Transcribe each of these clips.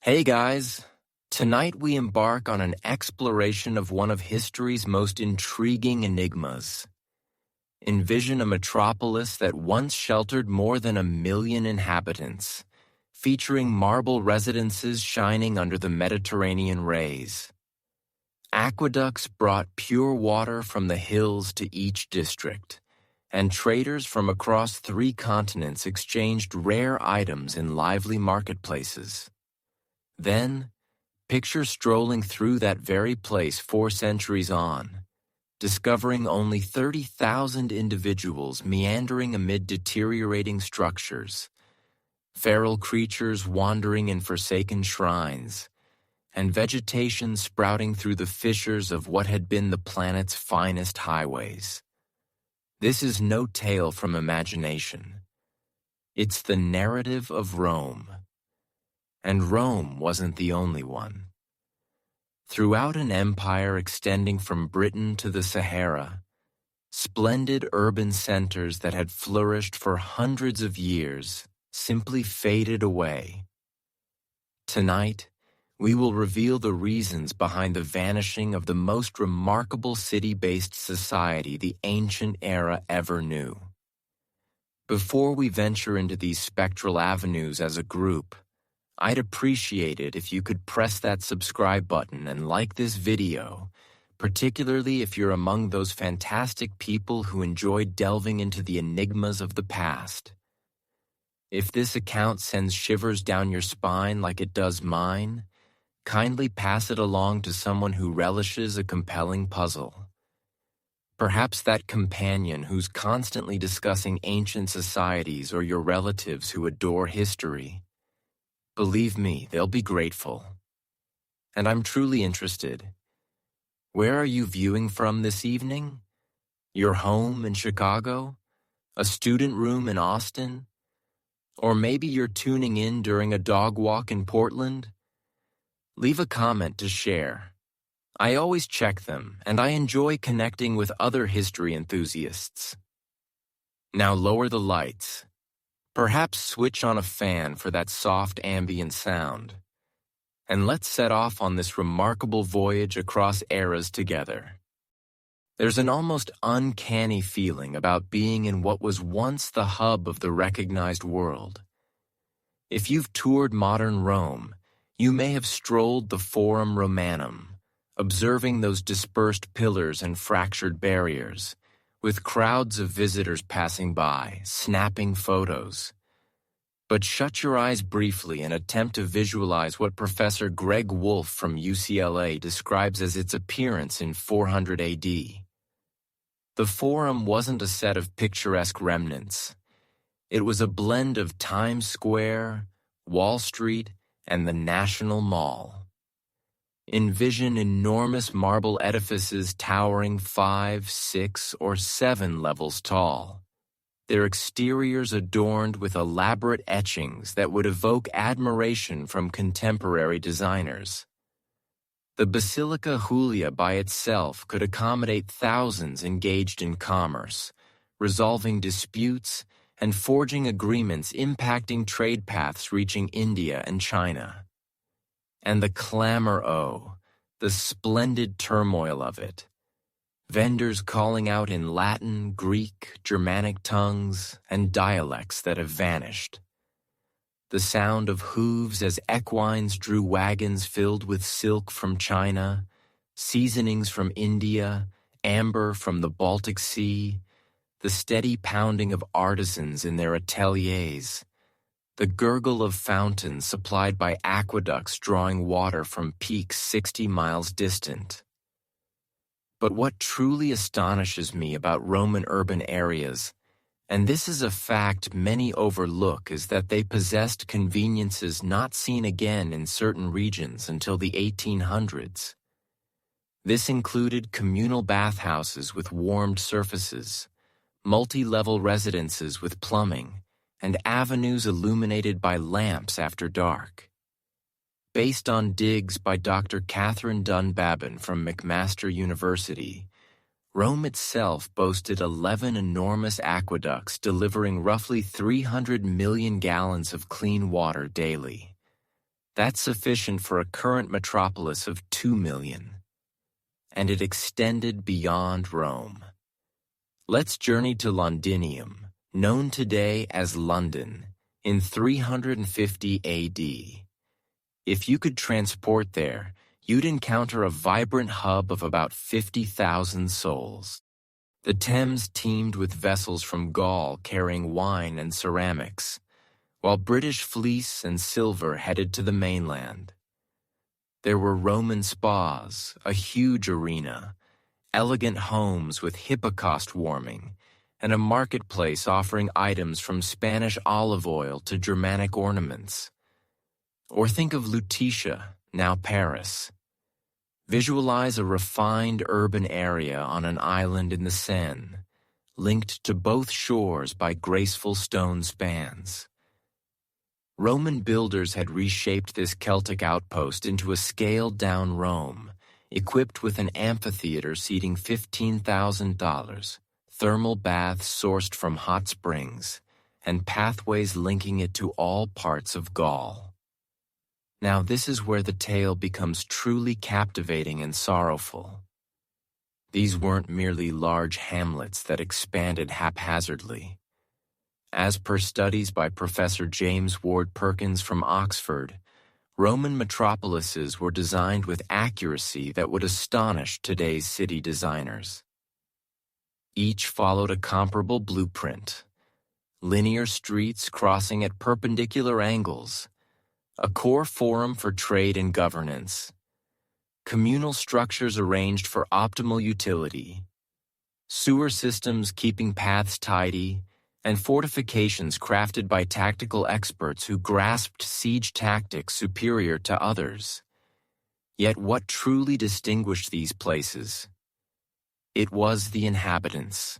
Hey guys! Tonight we embark on an exploration of one of history's most intriguing enigmas. Envision a metropolis that once sheltered more than 1 million inhabitants, featuring marble residences shining under the Mediterranean rays. Aqueducts brought pure water from the hills to each district, and traders from across 3 continents exchanged rare items in lively marketplaces. Then, picture strolling through that very place 4 centuries on, discovering only 30,000 individuals meandering amid deteriorating structures, feral creatures wandering in forsaken shrines, and vegetation sprouting through the fissures of what had been the planet's finest highways. This is no tale from imagination. It's the narrative of Rome. And Rome wasn't the only one. Throughout an empire extending from Britain to the Sahara, splendid urban centers that had flourished for hundreds of years simply faded away. Tonight, we will reveal the reasons behind the vanishing of the most remarkable city-based society the ancient era ever knew. Before we venture into these spectral avenues as a group, I'd appreciate it if you could press that subscribe button and like this video, particularly if you're among those fantastic people who enjoy delving into the enigmas of the past. If this account sends shivers down your spine like it does mine, kindly pass it along to someone who relishes a compelling puzzle. Perhaps that companion who's constantly discussing ancient societies or your relatives who adore history. Believe me, they'll be grateful. And I'm truly interested. Where are you viewing from this evening? Your home in Chicago? A student room in Austin? Or maybe you're tuning in during a dog walk in Portland? Leave a comment to share. I always check them, and I enjoy connecting with other history enthusiasts. Now lower the lights. Perhaps switch on a fan for that soft ambient sound. And let's set off on this remarkable voyage across eras together. There's an almost uncanny feeling about being in what was once the hub of the recognized world. If you've toured modern Rome, you may have strolled the Forum Romanum, observing those dispersed pillars and fractured barriers, with crowds of visitors passing by, snapping photos. But shut your eyes briefly and attempt to visualize what Professor Greg Wolf from UCLA describes as its appearance in 400 AD. The Forum wasn't a set of picturesque remnants. It was a blend of Times Square, Wall Street, and the National Mall. Envision enormous marble edifices towering 5, 6, or 7 levels tall, their exteriors adorned with elaborate etchings that would evoke admiration from contemporary designers. The Basilica Julia by itself could accommodate thousands engaged in commerce, resolving disputes and forging agreements impacting trade paths reaching India and China. And the clamor, the splendid turmoil of it. Vendors calling out in Latin, Greek, Germanic tongues, and dialects that have vanished. The sound of hooves as equines drew wagons filled with silk from China, seasonings from India, amber from the Baltic Sea, the steady pounding of artisans in their ateliers, the gurgle of fountains supplied by aqueducts drawing water from peaks 60 miles distant. But what truly astonishes me about Roman urban areas, and this is a fact many overlook, is that they possessed conveniences not seen again in certain regions until the 1800s. This included communal bathhouses with warmed surfaces, multi-level residences with plumbing, and avenues illuminated by lamps after dark. Based on digs by Dr. Catherine Dunbabin from McMaster University, Rome itself boasted 11 enormous aqueducts delivering roughly 300 million gallons of clean water daily. That's sufficient for a current metropolis of 2 million. And it extended beyond Rome. Let's journey to Londinium, known today as London, in 350 AD. If you could transport there, you'd encounter a vibrant hub of about 50,000 souls. The Thames teemed with vessels from Gaul carrying wine and ceramics, while British fleece and silver headed to the mainland. There were Roman spas, a huge arena, elegant homes with hippocaust warming, and a marketplace offering items from Spanish olive oil to Germanic ornaments. Or think of Lutetia, now Paris. Visualize a refined urban area on an island in the Seine, linked to both shores by graceful stone spans. Roman builders had reshaped this Celtic outpost into a scaled-down Rome, equipped with an amphitheater seating $15,000, thermal baths sourced from hot springs, and pathways linking it to all parts of Gaul. Now this is where the tale becomes truly captivating and sorrowful. These weren't merely large hamlets that expanded haphazardly. As per studies by Professor James Ward Perkins from Oxford, Roman metropolises were designed with accuracy that would astonish today's city designers. Each followed a comparable blueprint: linear streets crossing at perpendicular angles, a core forum for trade and governance, communal structures arranged for optimal utility, sewer systems keeping paths tidy, and fortifications crafted by tactical experts who grasped siege tactics superior to others. Yet what truly distinguished these places? It was the inhabitants.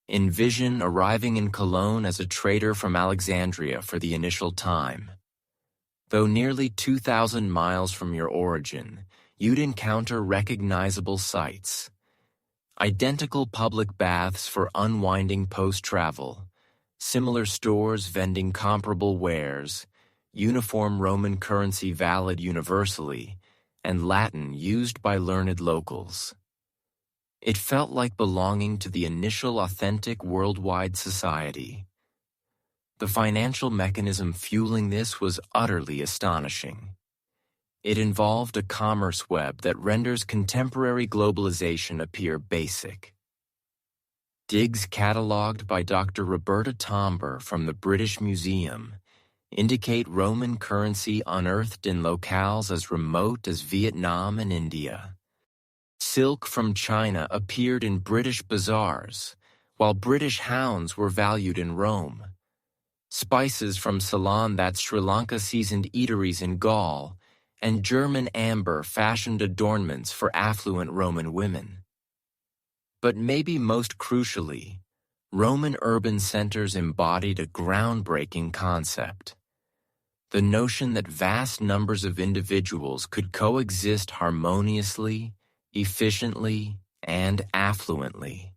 Envision arriving in Cologne as a trader from Alexandria for the initial time. Though nearly 2,000 miles from your origin, you'd encounter recognizable sights. Identical public baths for unwinding post-travel, similar stores vending comparable wares, uniform Roman currency valid universally, and Latin used by learned locals. It felt like belonging to the initial authentic worldwide society. The financial mechanism fueling this was utterly astonishing. It involved a commerce web that renders contemporary globalization appear basic. Digs catalogued by Dr. Roberta Tomber from the British Museum indicate Roman currency unearthed in locales as remote as Vietnam and India. Silk from China appeared in British bazaars, while British hounds were valued in Rome. Spices from Ceylon that Sri Lanka seasoned eateries in Gaul, and German amber fashioned adornments for affluent Roman women. But maybe most crucially, Roman urban centers embodied a groundbreaking concept: the notion that vast numbers of individuals could coexist harmoniously, efficiently, and affluently.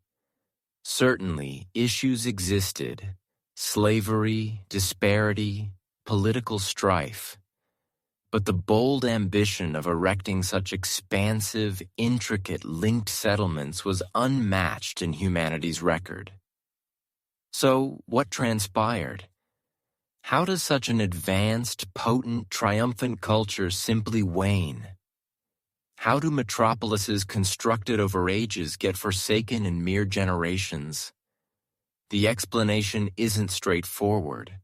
Certainly, issues existed: slavery, disparity, political strife. But the bold ambition of erecting such expansive, intricate, linked settlements was unmatched in humanity's record. So, what transpired? How does such an advanced, potent, triumphant culture simply wane? How do metropolises constructed over ages get forsaken in mere generations? The explanation isn't straightforward,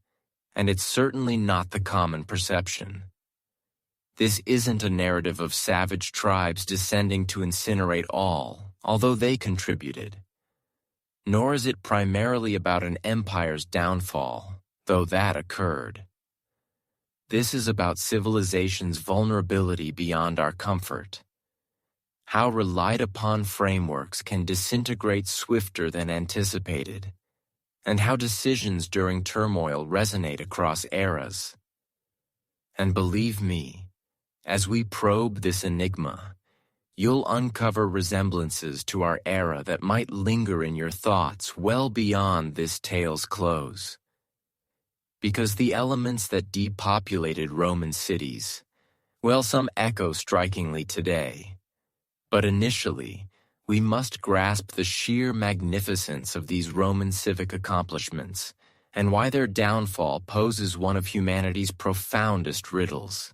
and it's certainly not the common perception. This isn't a narrative of savage tribes descending to incinerate all, although they contributed. Nor is it primarily about an empire's downfall, though that occurred. This is about civilization's vulnerability beyond our comfort. How relied-upon frameworks can disintegrate swifter than anticipated, and how decisions during turmoil resonate across eras. And believe me, as we probe this enigma, you'll uncover resemblances to our era that might linger in your thoughts well beyond this tale's close. because the elements that depopulated Roman cities, well, some echo strikingly today. But initially, we must grasp the sheer magnificence of these Roman civic accomplishments and why their downfall poses one of humanity's profoundest riddles.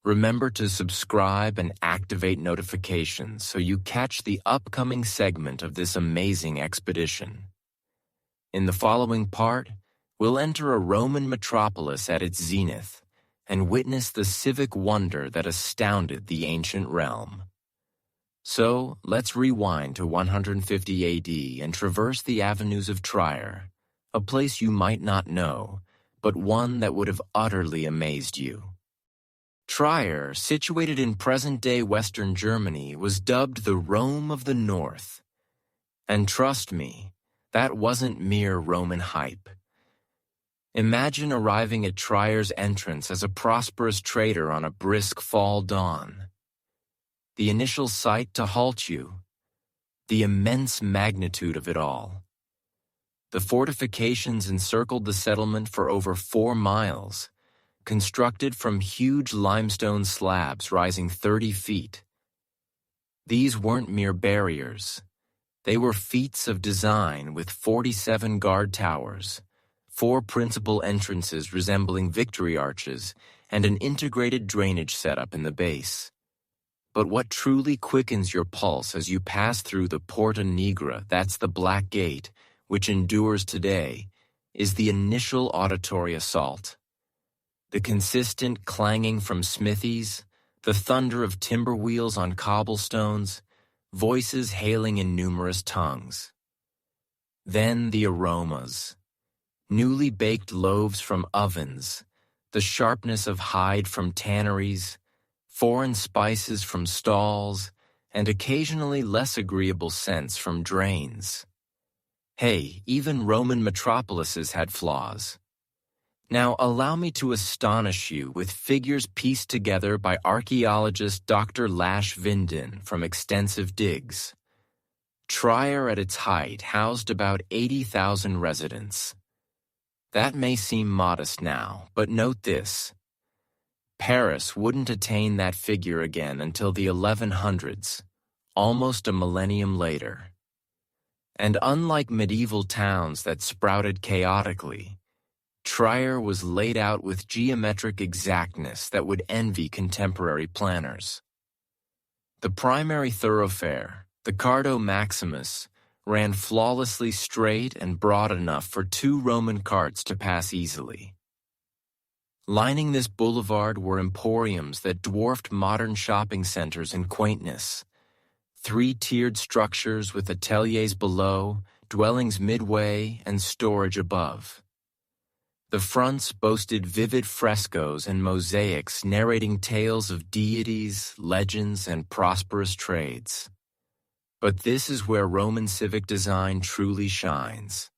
Remember to subscribe and activate notifications so you catch the upcoming segment of this amazing expedition. In the following part, we'll enter a Roman metropolis at its zenith and witness the civic wonder that astounded the ancient realm. So, let's rewind to 150 AD and traverse the avenues of Trier, a place you might not know, but one that would have utterly amazed you. Trier, situated in present-day Western Germany, was dubbed the Rome of the North. And trust me, that wasn't mere Roman hype. Imagine arriving at Trier's entrance as a prosperous trader on a brisk fall dawn. The initial sight to halt you, the immense magnitude of it all. The fortifications encircled the settlement for over 4 miles, constructed from huge limestone slabs rising 30 feet. These weren't mere barriers. They were feats of design with 47 guard towers, 4 principal entrances resembling victory arches, and an integrated drainage setup in the base. But what truly quickens your pulse as you pass through the Porta Nigra, that's the Black Gate, which endures today, is the initial auditory assault. The consistent clanging from smithies, the thunder of timber wheels on cobblestones, voices hailing in numerous tongues. Then the aromas. Newly baked loaves from ovens, the sharpness of hide from tanneries, foreign spices from stalls, and occasionally less agreeable scents from drains. Hey, even Roman metropolises had flaws. Now allow me to astonish you with figures pieced together by archaeologist Dr. Lash Vinden from extensive digs. Trier at its height housed about 80,000 residents. That may seem modest now, but note this. Paris wouldn't attain that figure again until the 1100s, almost a millennium later. And unlike medieval towns that sprouted chaotically, Trier was laid out with geometric exactness that would envy contemporary planners. The primary thoroughfare, the Cardo Maximus, ran flawlessly straight and broad enough for 2 Roman carts to pass easily. Lining this boulevard were emporiums that dwarfed modern shopping centers in quaintness, 3-tiered structures with ateliers below, dwellings midway, and storage above. The fronts boasted vivid frescoes and mosaics narrating tales of deities, legends, and prosperous trades. But this is where Roman civic design truly shines.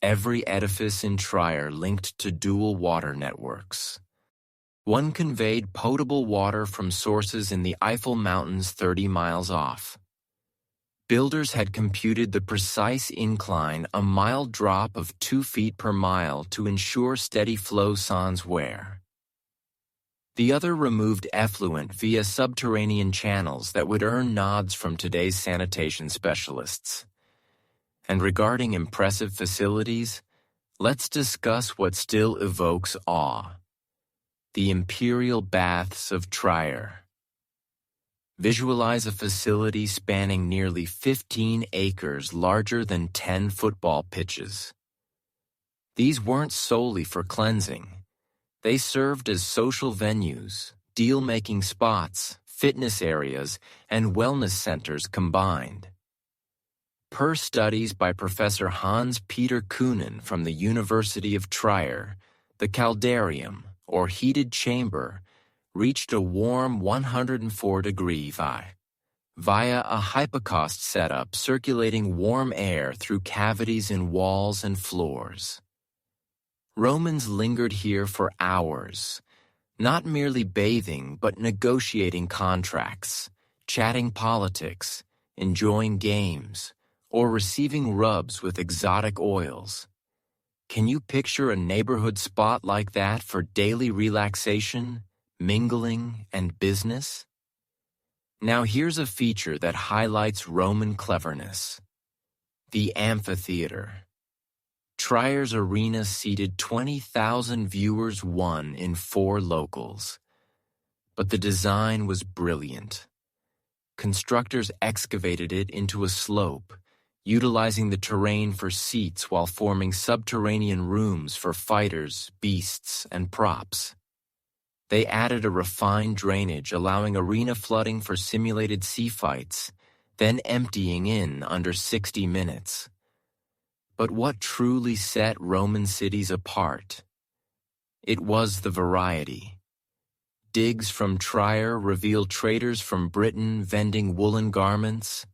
Every edifice in Trier linked to dual water networks. One conveyed potable water from sources in the Eifel Mountains 30 miles off. Builders had computed the precise incline, a mild drop of 2 feet per mile to ensure steady flow sans wear. The other removed effluent via subterranean channels that would earn nods from today's sanitation specialists. And regarding impressive facilities, let's discuss what still evokes awe. The Imperial Baths of Trier. Visualize a facility spanning nearly 15 acres larger than 10 football pitches. These weren't solely for cleansing. They served as social venues, deal-making spots, fitness areas, and wellness centers combined. Per studies by Professor Hans-Peter Kühnen from the University of Trier, the caldarium, or heated chamber, reached a warm 104-degree via a hypocaust setup circulating warm air through cavities in walls and floors. Romans lingered here for hours, not merely bathing but negotiating contracts, chatting politics, enjoying games, or receiving rubs with exotic oils. Can you picture a neighborhood spot like that for daily relaxation, mingling, and business? Now here's a feature that highlights Roman cleverness: the amphitheater. Trier's arena seated 20,000 viewers, one in 4 locals. But the design was brilliant. Constructors excavated it into a slope, utilizing the terrain for seats while forming subterranean rooms for fighters, beasts, and props. They added a refined drainage, allowing arena flooding for simulated sea fights, then emptying in under 60 minutes. But what truly set Roman cities apart? It was the variety. Digs from Trier revealed traders from Britain vending woolen garments,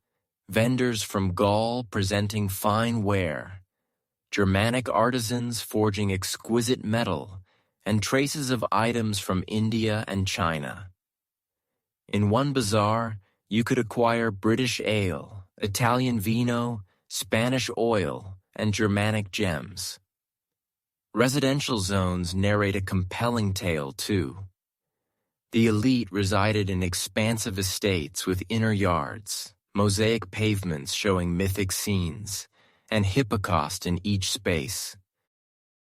vendors from Gaul presenting fine ware, Germanic artisans forging exquisite metal, and traces of items from India and China. In one bazaar, you could acquire British ale, Italian vino, Spanish oil, and Germanic gems. Residential zones narrate a compelling tale, too. The elite resided in expansive estates with inner yards, mosaic pavements showing mythic scenes, and hippocaust in each space.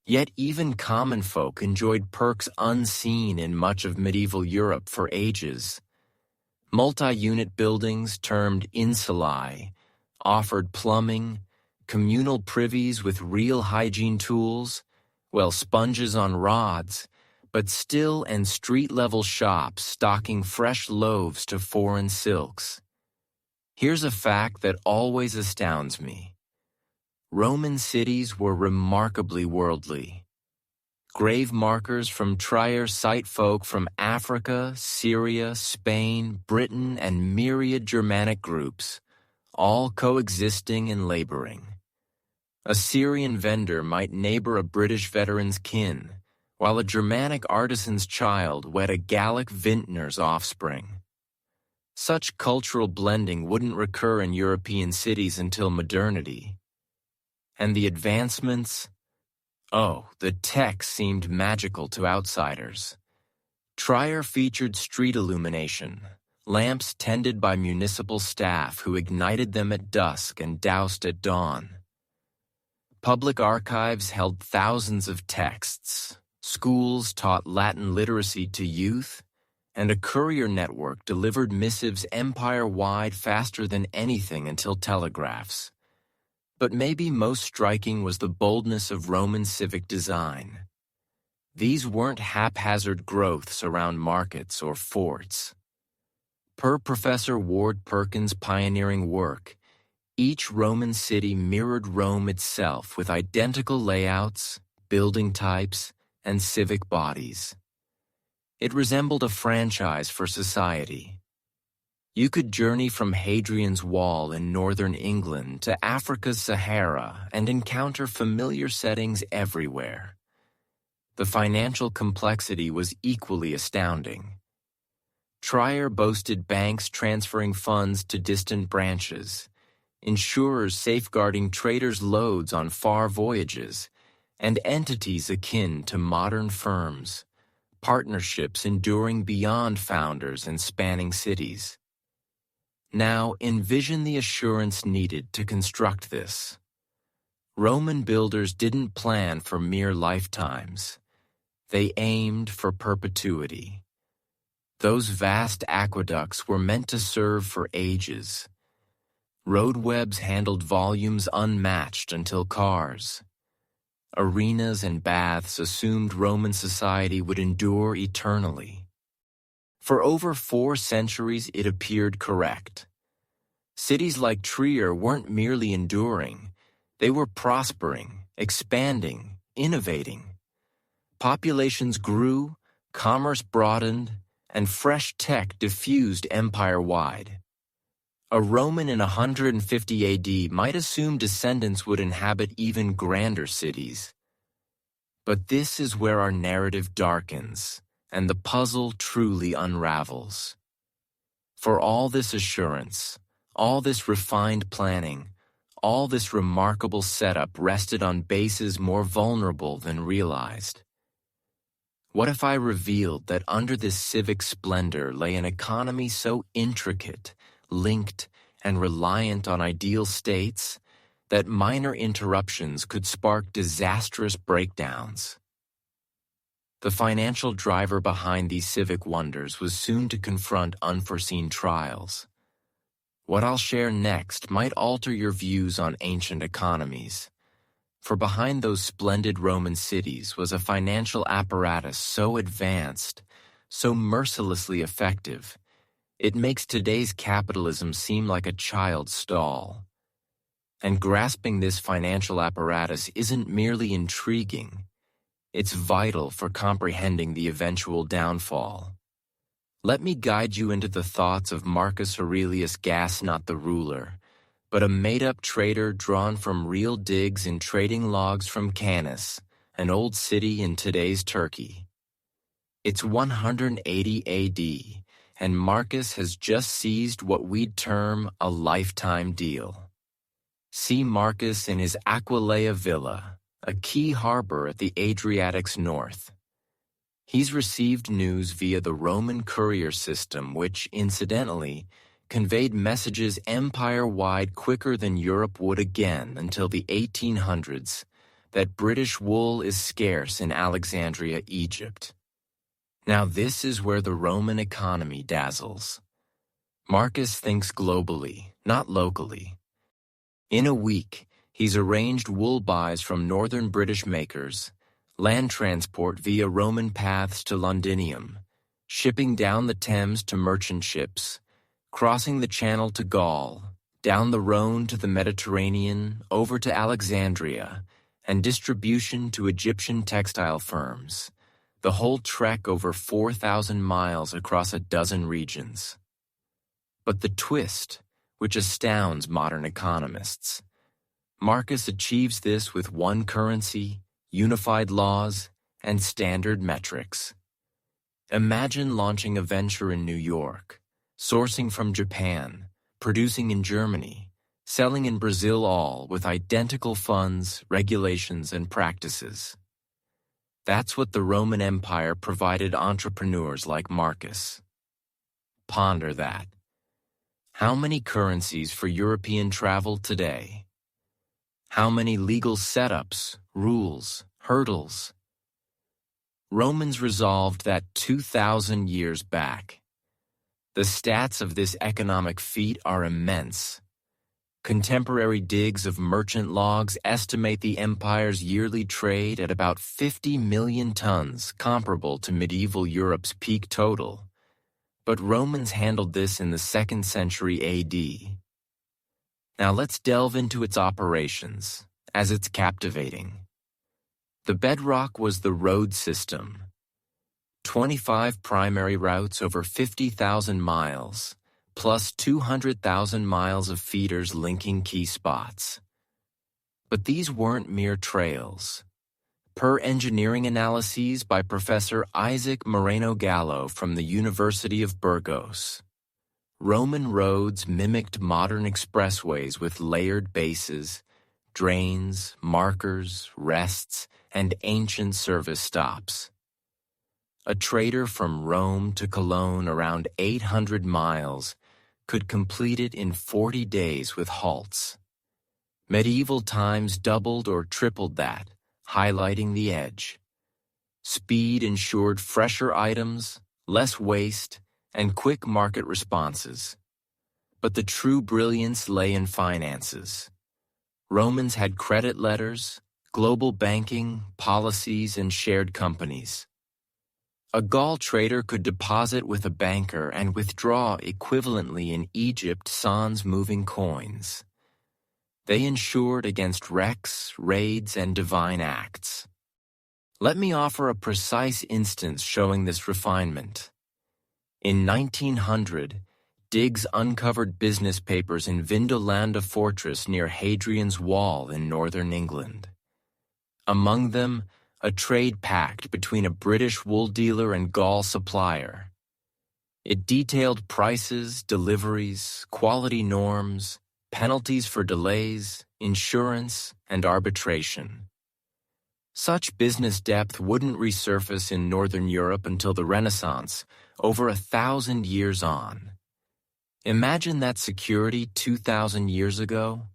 Yet even common folk enjoyed perks unseen in much of medieval Europe for ages. Multi-unit buildings termed insulae offered plumbing, communal privies with real hygiene tools, sponges on rods, but still and street-level shops stocking fresh loaves to foreign silks. Here's a fact that always astounds me. Roman cities were remarkably worldly. Grave markers from Trier cite folk from Africa, Syria, Spain, Britain, and myriad Germanic groups, all coexisting and laboring. A Syrian vendor might neighbor a British veteran's kin, while a Germanic artisan's child wed a Gallic vintner's offspring. Such cultural blending wouldn't recur in European cities until modernity. And the advancements? Oh, the tech seemed magical to outsiders. Trier featured street illumination, lamps tended by municipal staff who ignited them at dusk and doused at dawn. Public archives held thousands of texts, schools taught Latin literacy to youth, and a courier network delivered missives empire-wide faster than anything until telegraphs. But maybe most striking was the boldness of Roman civic design. These weren't haphazard growths around markets or forts. Per Professor Ward Perkins' pioneering work, each Roman city mirrored Rome itself with identical layouts, building types, and civic bodies. It resembled a franchise for society. You could journey from Hadrian's Wall in northern England to Africa's Sahara and encounter familiar settings everywhere. The financial complexity was equally astounding. Trier boasted banks transferring funds to distant branches, insurers safeguarding traders' loads on far voyages, and entities akin to modern firms, partnerships enduring beyond founders and spanning cities. Now envision the assurance needed to construct this. Roman builders didn't plan for mere lifetimes. They aimed for perpetuity. Those vast aqueducts were meant to serve for ages. Road webs handled volumes unmatched until cars. Arenas and baths assumed Roman society would endure eternally. For over 4 centuries, it appeared correct. Cities like Trier weren't merely enduring. They were prospering, expanding, innovating. Populations grew, commerce broadened, and fresh tech diffused empire-wide. A Roman in 150 AD might assume descendants would inhabit even grander cities. But this is where our narrative darkens, and the puzzle truly unravels. For all this assurance, all this refined planning, all this remarkable setup rested on bases more vulnerable than realized? What if I revealed that under this civic splendor lay an economy so intricate, linked, and reliant on ideal states that minor interruptions could spark disastrous breakdowns? The financial driver behind these civic wonders was soon to confront unforeseen trials. What I'll share next might alter your views on ancient economies, for behind those splendid Roman cities was a financial apparatus so advanced, so mercilessly effective, it makes today's capitalism seem like a child's doll. And grasping this financial apparatus isn't merely intriguing, it's vital for comprehending the eventual downfall. Let me guide you into the thoughts of Marcus Aurelius Gas, not the ruler, but a made-up trader drawn from real digs in trading logs from Canis, an old city in today's Turkey. It's 180 AD, and Marcus has just seized what we'd term a lifetime deal. See Marcus in his Aquileia villa, a key harbor at the Adriatic's north. He's received news via the Roman courier system, which, incidentally, conveyed messages empire-wide quicker than Europe would again until the 1800s, that British wool is scarce in Alexandria, Egypt. Now this is where the Roman economy dazzles. Marcus thinks globally, not locally. In a week, he's arranged wool buys from northern British makers, land transport via Roman paths to Londinium, shipping down the Thames to merchant ships, crossing the Channel to Gaul, down the Rhone to the Mediterranean, over to Alexandria, and distribution to Egyptian textile firms, the whole trek over 4,000 miles across a dozen regions. But the twist, which astounds modern economists, Marcus achieves this with one currency, unified laws, and standard metrics. Imagine launching a venture in New York, sourcing from Japan, producing in Germany, selling in Brazil, all with identical funds, regulations, and practices. That's what the Roman Empire provided entrepreneurs like Marcus. Ponder that. How many currencies for European travel today? How many legal setups, rules, hurdles? Romans resolved that 2,000 years back. The stats of this economic feat are immense. Contemporary digs of merchant logs estimate the empire's yearly trade at about 50 million tons, comparable to medieval Europe's peak total. But Romans handled this in the 2nd century AD. Now let's delve into its operations, as it's captivating. The bedrock was the road system. 25 primary routes over 50,000 miles, plus 200,000 miles of feeders linking key spots. But these weren't mere trails. Per engineering analyses by Professor Isaac Moreno Gallo from the University of Burgos, Roman roads mimicked modern expressways with layered bases, drains, markers, rests, and ancient service stops. A trader from Rome to Cologne, around 800 miles, could complete it in 40 days with halts. Medieval times doubled or tripled that, highlighting the edge. Speed ensured fresher items, less waste, and quick market responses. But the true brilliance lay in finances. Romans had credit letters, global banking, policies, and shared companies. A Gaul trader could deposit with a banker and withdraw equivalently in Egypt sans moving coins. They ensured against wrecks, raids, and divine acts. Let me offer a precise instance showing this refinement. In 1900, Digges uncovered business papers in Vindolanda Fortress near Hadrian's Wall in northern England. Among them, a trade pact between a British wool dealer and Gaul supplier. It detailed prices, deliveries, quality norms, penalties for delays, insurance, and arbitration. Such business depth wouldn't resurface in Northern Europe until the Renaissance, over 1,000 years on. Imagine that security 2,000 years ago.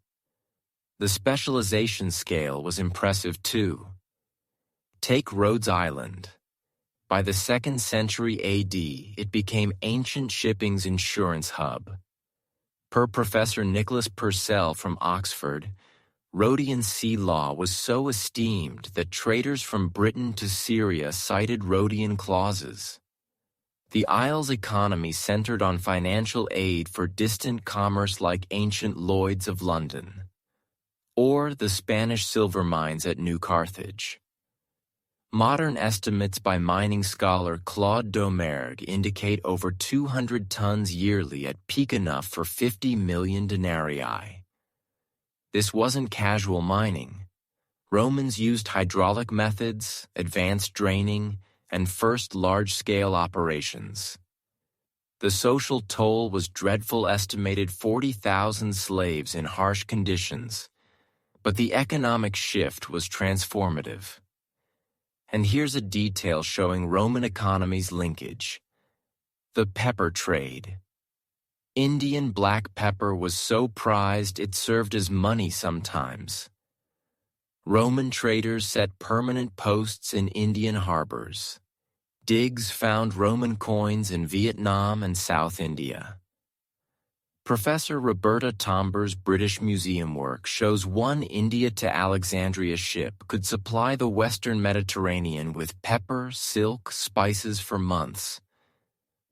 The specialization scale was impressive too. Take Rhodes Island. By the 2nd century AD, it became ancient shipping's insurance hub. Per Professor Nicholas Purcell from Oxford, Rhodian sea law was so esteemed that traders from Britain to Syria cited Rhodian clauses. The Isles' economy centered on financial aid for distant commerce like ancient Lloyd's of London, or the Spanish silver mines at New Carthage. Modern estimates by mining scholar Claude Domergue indicate over 200 tons yearly at peak, enough for 50 million denarii. This wasn't casual mining. Romans used hydraulic methods, advanced draining, and first large-scale operations. The social toll was dreadful, estimated 40,000 slaves in harsh conditions, but the economic shift was transformative. And here's a detail showing Roman economy's linkage. The pepper trade. Indian black pepper was so prized it served as money sometimes. Roman traders set permanent posts in Indian harbors. Digs found Roman coins in Vietnam and South India. Professor Roberta Tomber's British Museum work shows one India to Alexandria ship could supply the Western Mediterranean with pepper, silk, spices for months.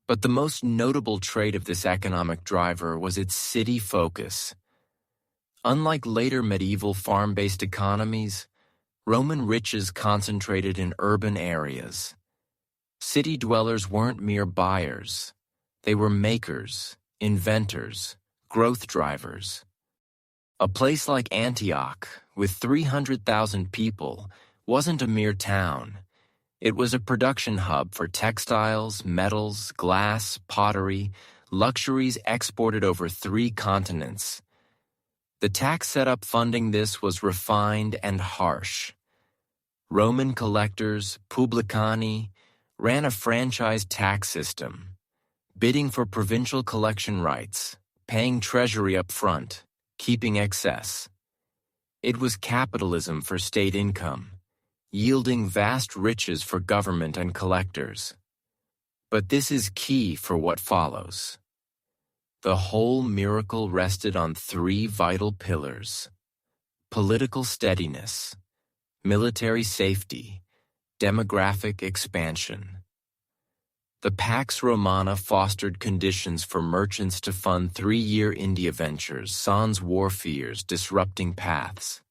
But the most notable trait of this economic driver was its city focus. Unlike later medieval farm-based economies, Roman riches concentrated in urban areas. City dwellers weren't mere buyers. They were makers, inventors, growth drivers. A place like Antioch, with 300,000 people, wasn't a mere town. It was a production hub for textiles, metals, glass, pottery, luxuries exported over 3 continents. The tax setup funding this was refined and harsh. Roman collectors, publicani, ran a franchise tax system, bidding for provincial collection rights, paying treasury up front, keeping excess. It was capitalism for state income, yielding vast riches for government and collectors. But this is key for what follows. The whole miracle rested on 3 vital pillars: political steadiness, military safety, demographic expansion. The Pax Romana fostered conditions for merchants to fund 3-year India ventures, sans war fears disrupting paths.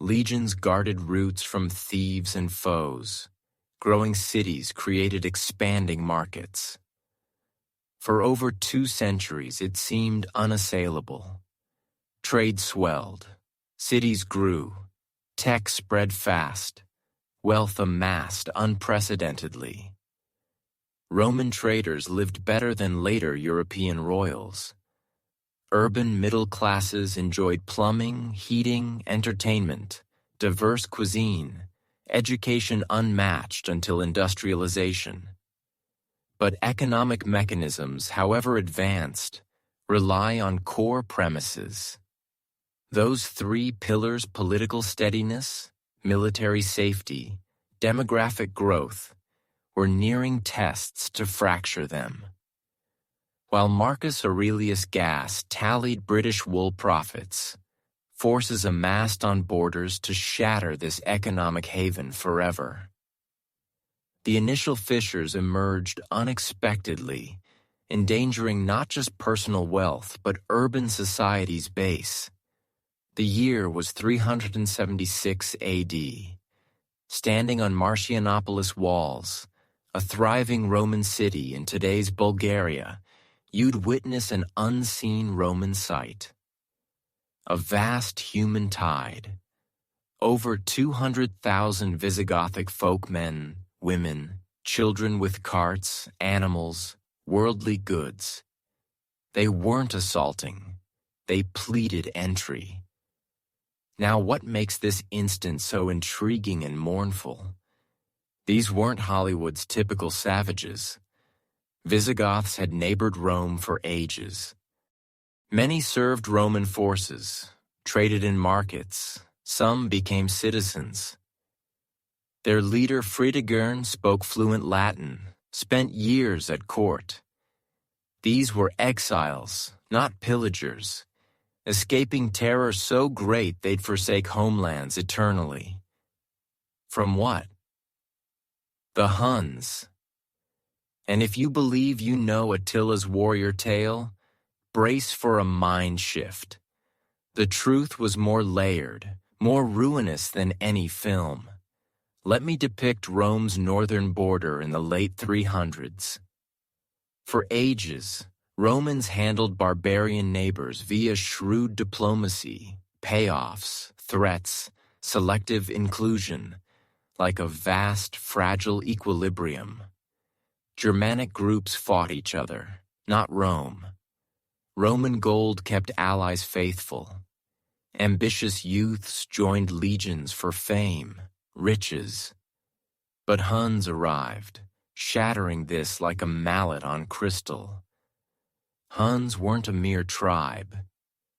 Legions guarded routes from thieves and foes. Growing cities created expanding markets. For over 2 centuries, it seemed unassailable. Trade swelled. Cities grew. Tech spread fast. Wealth amassed unprecedentedly. Roman traders lived better than later European royals. Urban middle classes enjoyed plumbing, heating, entertainment, diverse cuisine, education unmatched until industrialization. But economic mechanisms, however advanced, rely on core premises. Those 3 pillars: political steadiness, military safety, demographic growth, were nearing tests to fracture them. While Marcus Aurelius Gass tallied British wool profits, forces amassed on borders to shatter this economic haven forever. The initial fissures emerged unexpectedly, endangering not just personal wealth but urban society's base. The year was 376 AD. Standing on Marcianopolis walls, a thriving Roman city in today's Bulgaria, you'd witness an unseen Roman sight. A vast human tide. Over 200,000 Visigothic folk men, women, children with carts, animals, worldly goods. They weren't assaulting. they pleaded entry. Now, what makes this instance so intriguing and mournful? These weren't Hollywood's typical savages. Visigoths had neighbored Rome for ages. Many served Roman forces, traded in markets, some became citizens. Their leader Fritigern spoke fluent Latin, spent years at court. These were exiles, not pillagers, escaping terror so great they'd forsake homelands eternally. From what? The Huns. And if you believe you know Attila's warrior tale, brace for a mind shift. The truth was more layered, more ruinous than any film. Let me depict Rome's northern border in the late 300s. For ages, Romans handled barbarian neighbors via shrewd diplomacy, payoffs, threats, selective inclusion, like a vast, fragile equilibrium. Germanic groups fought each other, not Rome. Roman gold kept allies faithful. Ambitious youths joined legions for fame, riches. But Huns arrived, shattering this like a mallet on crystal. Huns weren't a mere tribe.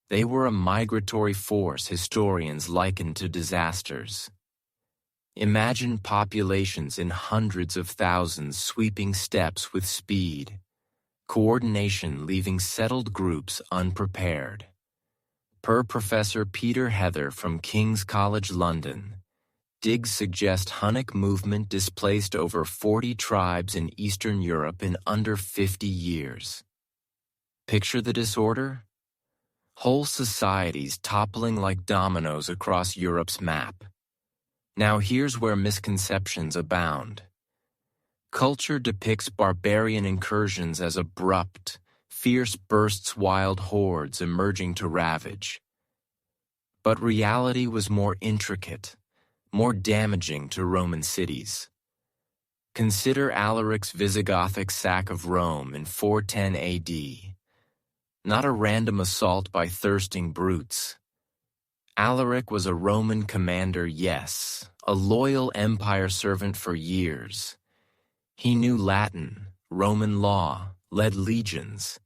They were a migratory force historians likened to disasters. Imagine populations in hundreds of thousands sweeping steppes with speed, coordination leaving settled groups unprepared. Per Professor Peter Heather from King's College London, digs suggest Hunnic movement displaced over 40 tribes in Eastern Europe in under 50 years. Picture the disorder? Whole societies toppling like dominoes across Europe's map. Now here's where misconceptions abound. Culture depicts barbarian incursions as abrupt, fierce bursts, wild hordes emerging to ravage. But reality was more intricate, more damaging to Roman cities. Consider Alaric's Visigothic sack of Rome in 410 AD. Not a random assault by thirsting brutes. Alaric was a Roman commander, yes, a loyal empire servant for years. He knew Latin, Roman law, led legions.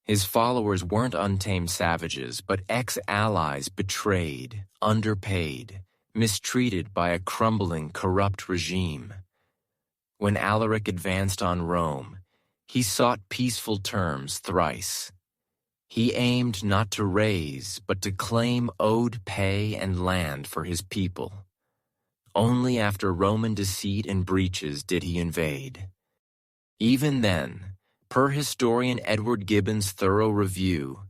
His followers weren't untamed savages, but ex-allies betrayed, underpaid, mistreated by a crumbling, corrupt regime. When Alaric advanced on Rome, he sought peaceful terms thrice. He aimed not to raise, but to claim owed pay and land for his people. Only after Roman deceit and breaches did he invade. Even then, per historian Edward Gibbon's thorough review,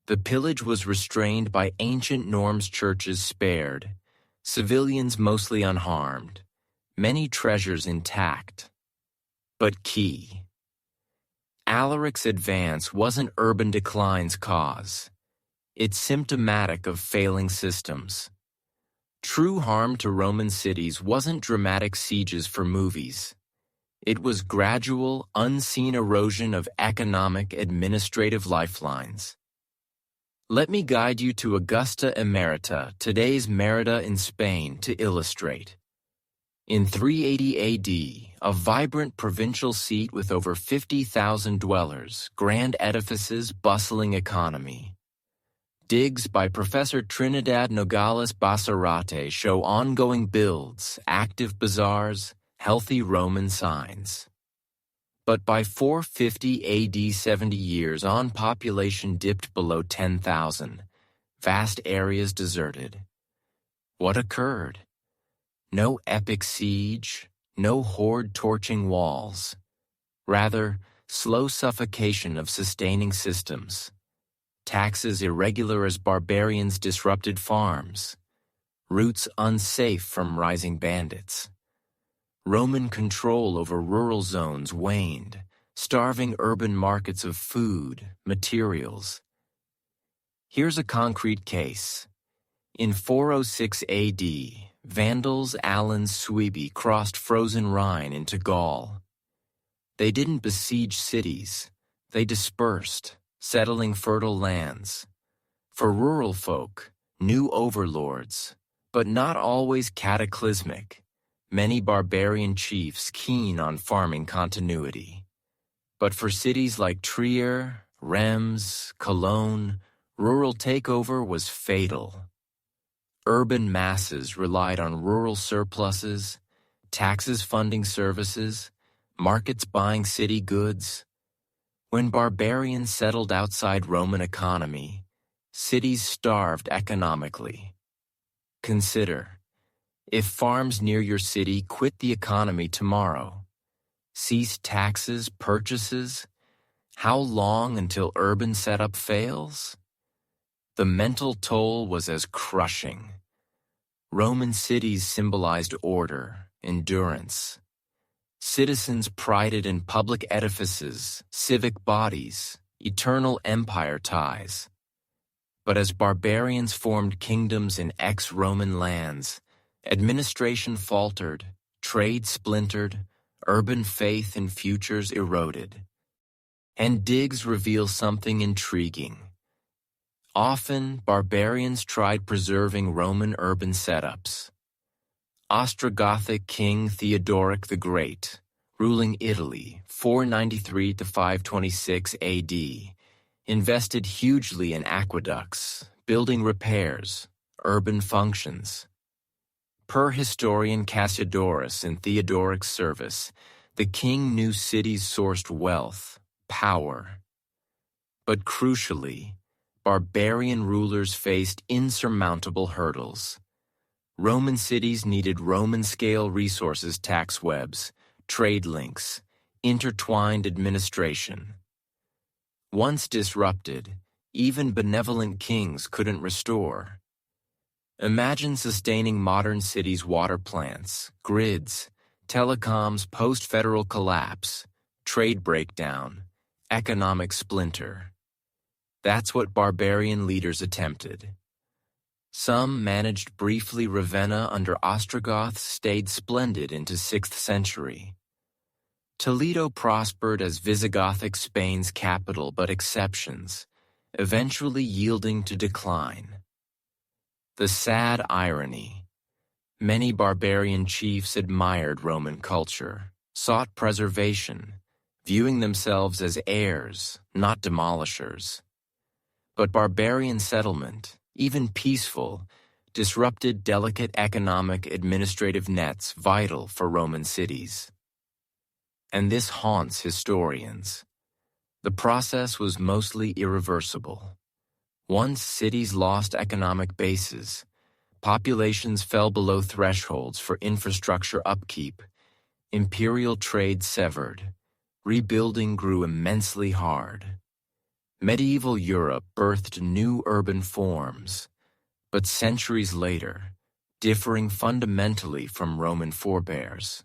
the pillage was restrained by ancient norms, churches spared, civilians mostly unharmed, many treasures intact. But key. Alaric's advance wasn't urban decline's cause. It's symptomatic of failing systems. True harm to Roman cities wasn't dramatic sieges for movies. It was gradual, unseen erosion of economic, administrative lifelines. Let me guide you to Augusta Emerita, today's Merida in Spain, to illustrate. In 380 AD, a vibrant provincial seat with over 50,000 dwellers, grand edifices, bustling economy. Digs by Professor Trinidad Nogales Basarate show ongoing builds, active bazaars, healthy Roman signs. But by 450 AD, 70 years on, population dipped below 10,000, vast areas deserted. What occurred? No epic siege, no horde torching walls. Rather, slow suffocation of sustaining systems. Taxes irregular as barbarians disrupted farms. Routes unsafe from rising bandits. Roman control over rural zones waned, starving urban markets of food, materials. Here's a concrete case. In 406 AD, Vandals Alan Suebi crossed frozen Rhine into Gaul. They didn't besiege cities, they dispersed, settling fertile lands. For rural folk, new overlords, but not always cataclysmic, many barbarian chiefs keen on farming continuity. But for cities like Trier, Reims, Cologne, rural takeover was fatal. Urban masses relied on rural surpluses, taxes funding services, markets buying city goods. When barbarians settled outside Roman economy, cities starved economically. Consider, if farms near your city quit the economy tomorrow, cease taxes, purchases, how long until urban setup fails? The mental toll was as crushing. Roman cities symbolized order, endurance. Citizens prided in public edifices, civic bodies, eternal empire ties. But as barbarians formed kingdoms in ex-Roman lands, administration faltered, trade splintered, urban faith in futures eroded. And Digges reveals something intriguing. Often, barbarians tried preserving Roman urban setups. Ostrogothic King Theodoric the Great, ruling Italy 493 to 526 AD, invested hugely in aqueducts, building repairs, urban functions. Per historian Cassiodorus in Theodoric's service, the king knew cities sourced wealth, power. But crucially, barbarian rulers faced insurmountable hurdles. Roman cities needed Roman-scale resources tax webs, trade links, intertwined administration. Once disrupted, even benevolent kings couldn't restore. Imagine sustaining modern cities' water plants, grids, telecoms post-federal collapse, trade breakdown, economic splinter. That's what barbarian leaders attempted. Some managed briefly. Ravenna under Ostrogoths stayed splendid into 6th century. Toledo prospered as Visigothic Spain's capital, but exceptions, eventually yielding to decline. The sad irony. Many barbarian chiefs admired Roman culture, sought preservation, viewing themselves as heirs, not demolishers. But barbarian settlement, even peaceful, disrupted delicate economic administrative nets vital for Roman cities. And this haunts historians. The process was mostly irreversible. Once cities lost economic bases, populations fell below thresholds for infrastructure upkeep, imperial trade severed, rebuilding grew immensely hard. Medieval Europe birthed new urban forms, but centuries later, differing fundamentally from Roman forebears.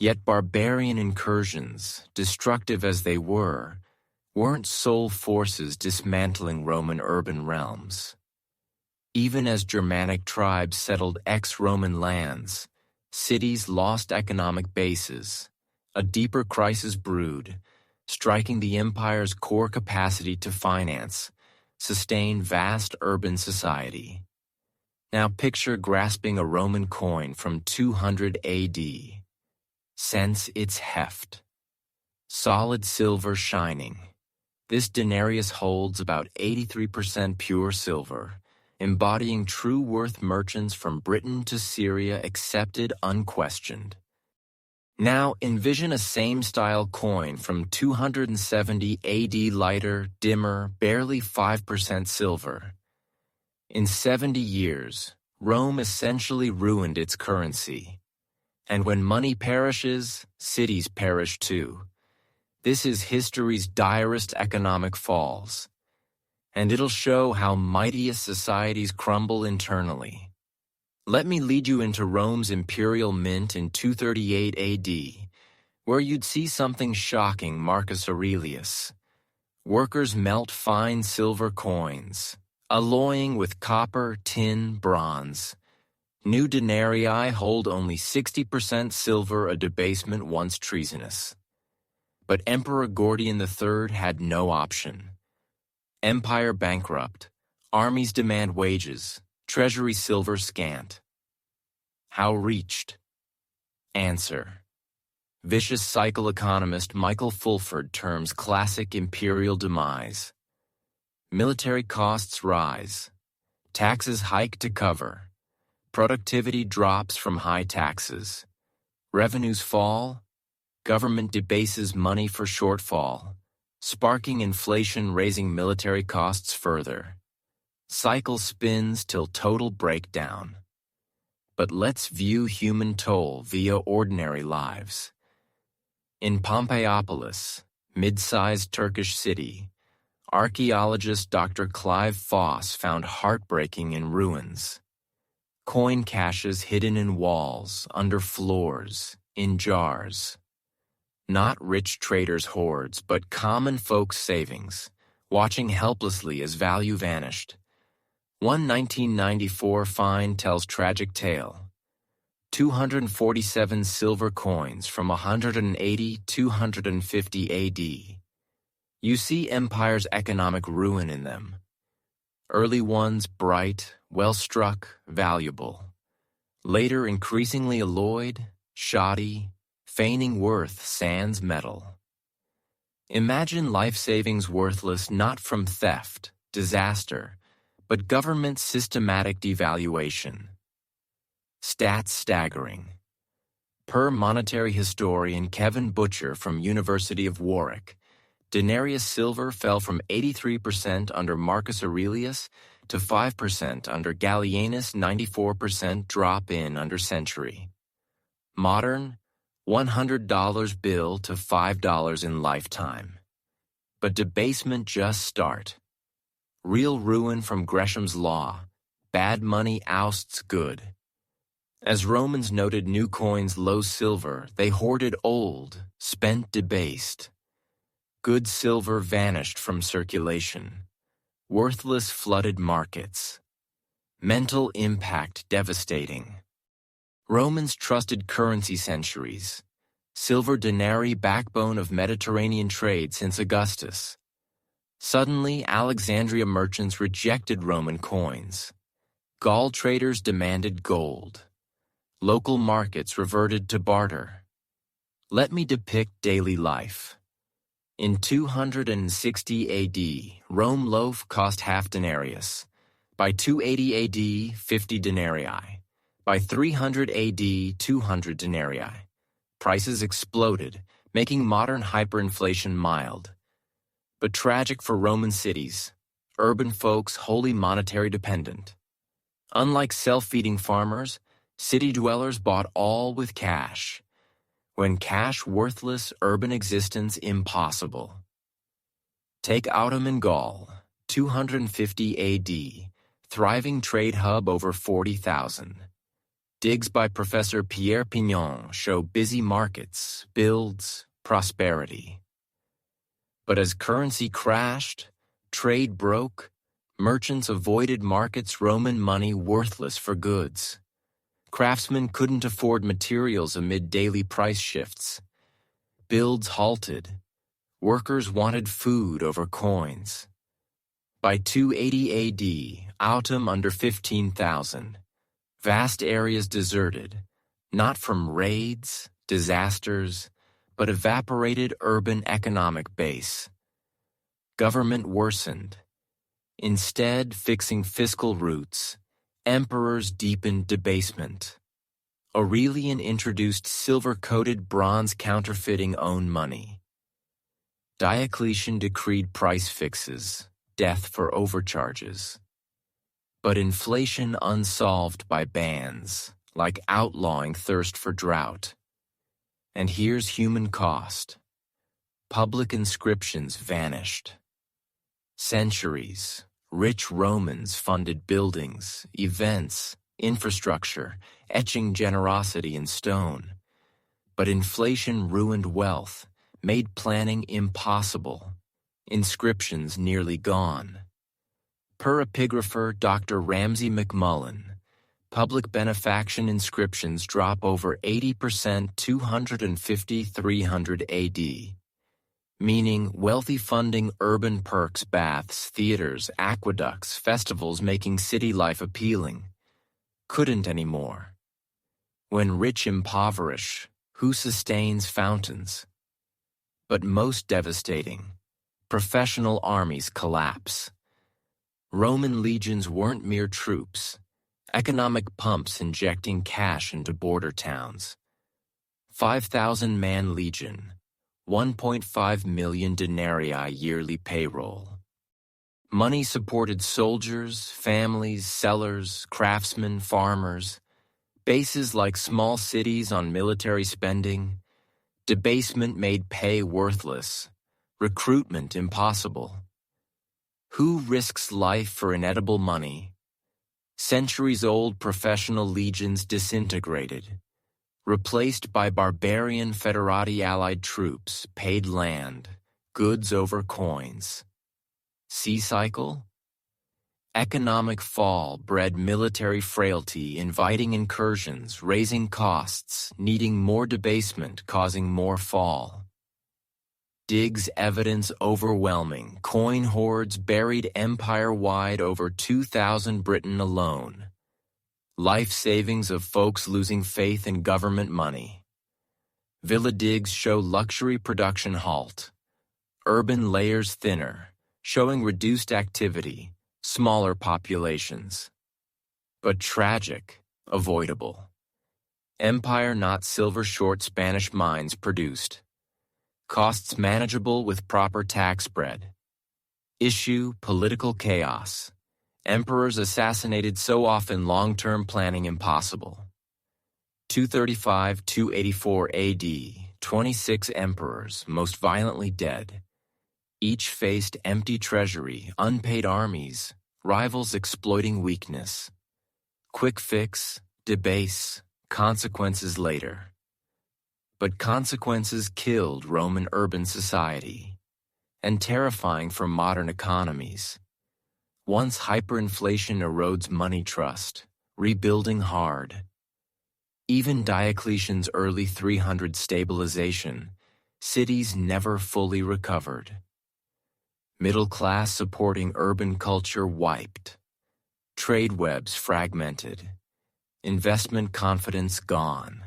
Yet barbarian incursions, destructive as they weren't sole forces dismantling Roman urban realms. Even as Germanic tribes settled ex-Roman lands, cities lost economic bases. A deeper crisis brewed, striking the empire's core capacity to finance, sustain vast urban society. Now picture grasping a Roman coin from 200 AD. Sense its heft. Solid silver shining. This denarius holds about 83% pure silver, embodying true worth. Merchants from Britain to Syria accepted unquestioned. Now envision a same-style coin from 270 AD, lighter, dimmer, barely 5% silver. In 70 years, Rome essentially ruined its currency. And when money perishes, cities perish too. This is history's direst economic falls. And it'll show how mightiest societies crumble internally. Let me lead you into Rome's imperial mint in 238 AD, where you'd see something shocking. Marcus Aurelius. Workers melt fine silver coins, alloying with copper, tin, bronze. New denarii hold only 60% silver, a debasement once treasonous. But Emperor Gordian III had no option. Empire bankrupt, Armies demand wages, treasury silver scant. How reached? Answer. Vicious cycle economist Michael Fulford terms classic imperial demise. Military costs rise. Taxes hike to cover. Productivity drops from high taxes. Revenues fall. Government debases money for shortfall, sparking inflation, raising military costs further. Cycle spins till total breakdown. But let's view human toll via ordinary lives. In Pompeiopolis, mid-sized Turkish city, archaeologist Dr. Clive Foss found heartbreaking in ruins. Coin caches hidden in walls, under floors, in jars. Not rich traders' hoards, but common folks' savings, watching helplessly as value vanished. One 1994 find tells tragic tale. 247 silver coins from 180–250 AD. You see empire's economic ruin in them. Early ones bright, well-struck, valuable. Later increasingly alloyed, shoddy, feigning worth sans metal. Imagine life savings worthless not from theft, disaster, but government systematic devaluation. Stats staggering. Per monetary historian Kevin Butcher from University of Warwick, denarius silver fell from 83% under Marcus Aurelius to 5% under Gallienus, 94% drop in under century. Modern, $100 bill to $5 in lifetime. But debasement just start. Real ruin from Gresham's law. Bad money ousts good. As Romans noted new coins low silver, they hoarded old, spent debased. Good silver vanished from circulation. Worthless flooded markets. Mental impact devastating. Romans trusted currency centuries. Silver denarii backbone of Mediterranean trade since Augustus. Suddenly, Alexandria merchants rejected Roman coins. Gaul traders demanded gold. Local markets reverted to barter. Let me depict daily life. In 260 AD, Rome loaf cost half denarius. By 280 AD, 50 denarii. By 300 AD, 200 denarii. Prices exploded, making modern hyperinflation mild. But tragic for Roman cities, urban folks wholly monetary dependent. Unlike self-feeding farmers, city dwellers bought all with cash. When cash worthless, urban existence impossible. Take Ottoman Gaul, 250 AD, thriving trade hub over 40,000. Digs by Professor Pierre Pignon show busy markets, builds, prosperity. But as currency crashed, trade broke, merchants avoided markets, Roman money worthless for goods. Craftsmen couldn't afford materials amid daily price shifts. Builds halted. Workers wanted food over coins. By 280 AD, autumn under 15,000. Vast areas deserted, not from raids, disasters, but evaporated urban economic base. Government worsened. Instead, fixing fiscal roots, emperors deepened debasement. Aurelian introduced silver-coated bronze counterfeiting own money. Diocletian decreed price fixes, death for overcharges. But inflation unsolved by bans, like outlawing thirst for drought. And here's human cost. Public inscriptions vanished. Centuries, rich Romans funded buildings, events, infrastructure, etching generosity in stone. But inflation ruined wealth, made planning impossible. Inscriptions nearly gone. Per epigrapher Dr. Ramsay McMullen, public benefaction inscriptions drop over 80% 250–300 AD. meaning wealthy funding urban perks, baths, theaters, aqueducts, festivals making city life appealing, couldn't anymore. When rich impoverish, who sustains fountains? But most devastating, professional armies collapse. Roman legions weren't mere troops, economic pumps injecting cash into border towns. 5,000-man legion, 1.5 million denarii yearly payroll. Money supported soldiers, families, sellers, craftsmen, farmers, bases like small cities on military spending. Debasement made pay worthless, recruitment impossible. Who risks life for inedible money? Centuries-old professional legions disintegrated, replaced by barbarian federati-allied troops, paid land, goods over coins. Sea cycle? Economic fall bred military frailty, inviting incursions, raising costs, needing more debasement, causing more fall. Diggs evidence overwhelming, coin hoards buried empire-wide, over 2,000 Britain alone. Life savings of folks losing faith in government money. Villa digs show luxury production halt. Urban layers thinner, showing reduced activity, smaller populations. But tragic, avoidable. Empire not silver short Spanish mines produced. Costs manageable with proper tax spread. Issue political chaos. Emperors assassinated so often, long-term planning impossible. 235–284 AD, 26 emperors, most violently dead. Each faced empty treasury, unpaid armies, rivals exploiting weakness. Quick fix, debase, consequences later. But consequences killed Roman urban society, and terrifying for modern economies. Once hyperinflation erodes money trust, rebuilding hard. Even Diocletian's early 300 stabilization, cities never fully recovered. Middle class supporting urban culture wiped. Trade webs fragmented. Investment confidence gone.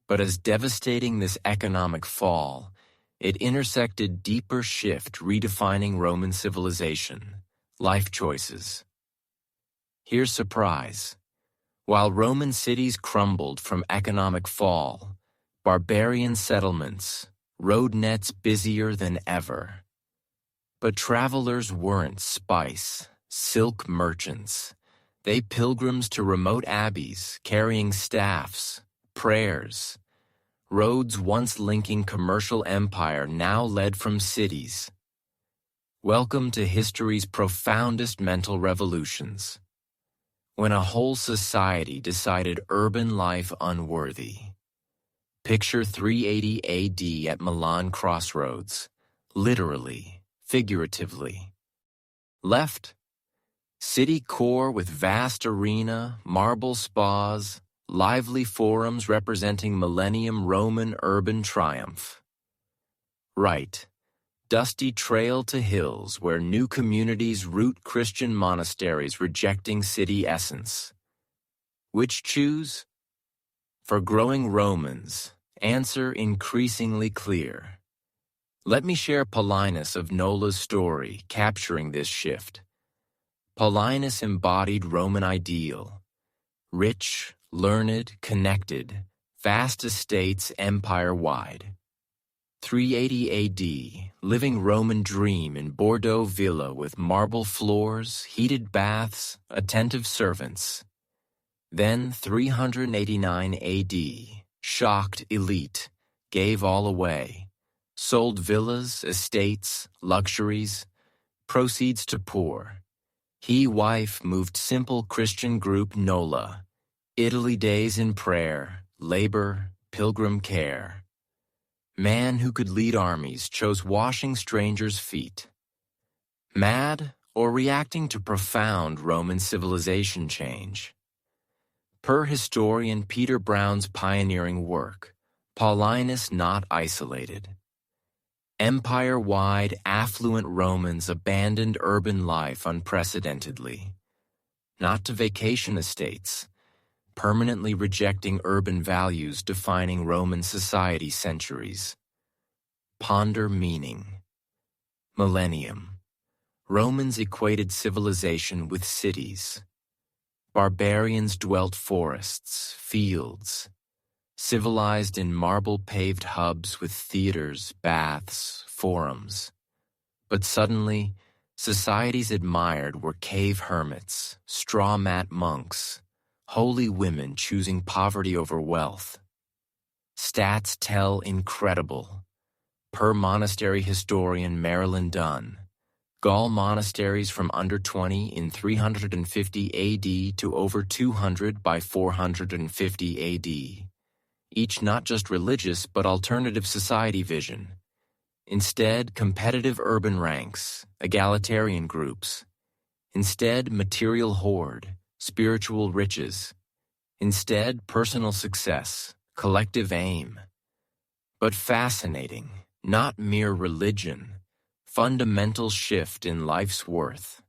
But as devastating this economic fall, it intersected deeper shift redefining Roman civilization, life choices. Here's surprise. While Roman cities crumbled from economic fall, barbarian settlements, road nets busier than ever. But travelers weren't spice, silk merchants. They pilgrims to remote abbeys, carrying staffs, prayers. Roads once linking commercial empire now led from cities. Welcome to history's profoundest mental revolutions. When a whole society decided urban life unworthy. Picture 380 AD at Milan crossroads, literally, figuratively. Left, city core with vast arena, marble spas, lively forums representing millennium Roman urban triumph. Right, dusty trail to hills where new communities root Christian monasteries rejecting city essence. Which choose? For growing Romans, answer increasingly clear. Let me share Paulinus of Nola's story capturing this shift. Paulinus embodied Roman ideal. Rich, learned, connected, vast estates empire-wide. 380 AD, living Roman dream in Bordeaux villa with marble floors, heated baths, attentive servants. Then 389 AD, shocked elite, gave all away, sold villas, estates, luxuries, proceeds to poor. He wife moved simple Christian group Nola, Italy days in prayer, labor, pilgrim care. Man who could lead armies chose washing strangers' feet. Mad or reacting to profound Roman civilization change? Per historian Peter Brown's pioneering work, Paulinus not isolated. Empire-wide, affluent Romans abandoned urban life unprecedentedly, not to vacation estates, permanently rejecting urban values defining Roman society centuries. Ponder meaning. Millennium. Romans equated civilization with cities. Barbarians dwelt forests, fields, civilized in marble-paved hubs with theaters, baths, forums. But suddenly, societies admired were cave hermits, straw mat monks, holy women choosing poverty over wealth. Stats tell incredible. Per monastery historian Marilyn Dunn, Gaul monasteries from under 20 in 350 AD to over 200 by 450 AD. Each not just religious but alternative society vision. Instead, competitive urban ranks, egalitarian groups. Instead, material hoard, spiritual riches. Instead, personal success, collective aim. But fascinating, not mere religion, fundamental shift in life's worth.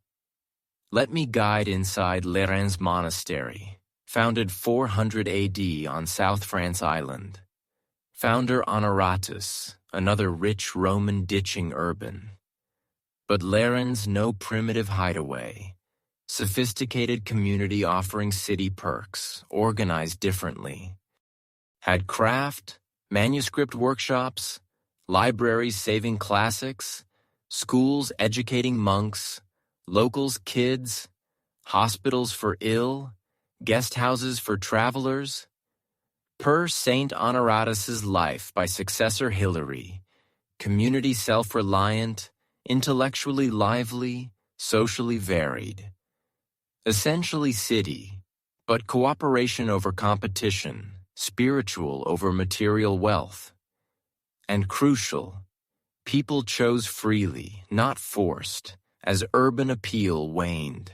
Let me guide inside Lérins Monastery, founded 400 AD on South France Island. Founder Honoratus, another rich Roman ditching urban. But Lérins no primitive hideaway. Sophisticated community offering city perks, organized differently. Had craft, manuscript workshops, libraries saving classics, schools educating monks, locals kids, hospitals for ill, guest houses for travelers. Per Saint Honoratus's life by successor Hilary, community self-reliant, intellectually lively, socially varied. Essentially city, but cooperation over competition, spiritual over material wealth. And crucial, people chose freely, not forced, as urban appeal waned.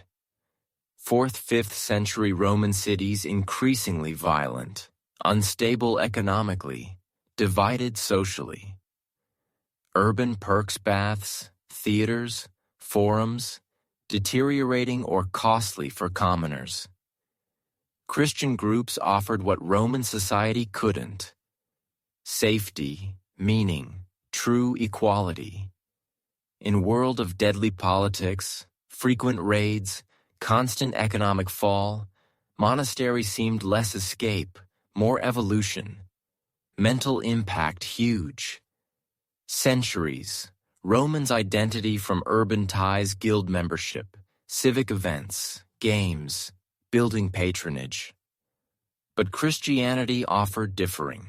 4th-5th century Roman cities increasingly violent, unstable economically, divided socially. Urban perks baths, theaters, forums, deteriorating or costly for commoners. Christian groups offered what Roman society couldn't: safety, meaning, true equality. In a world of deadly politics, frequent raids, constant economic fall, monasteries seemed less escape, more evolution. Mental impact huge. Centuries, Romans' identity from urban ties, guild membership, civic events, games, building patronage. But Christianity offered differing.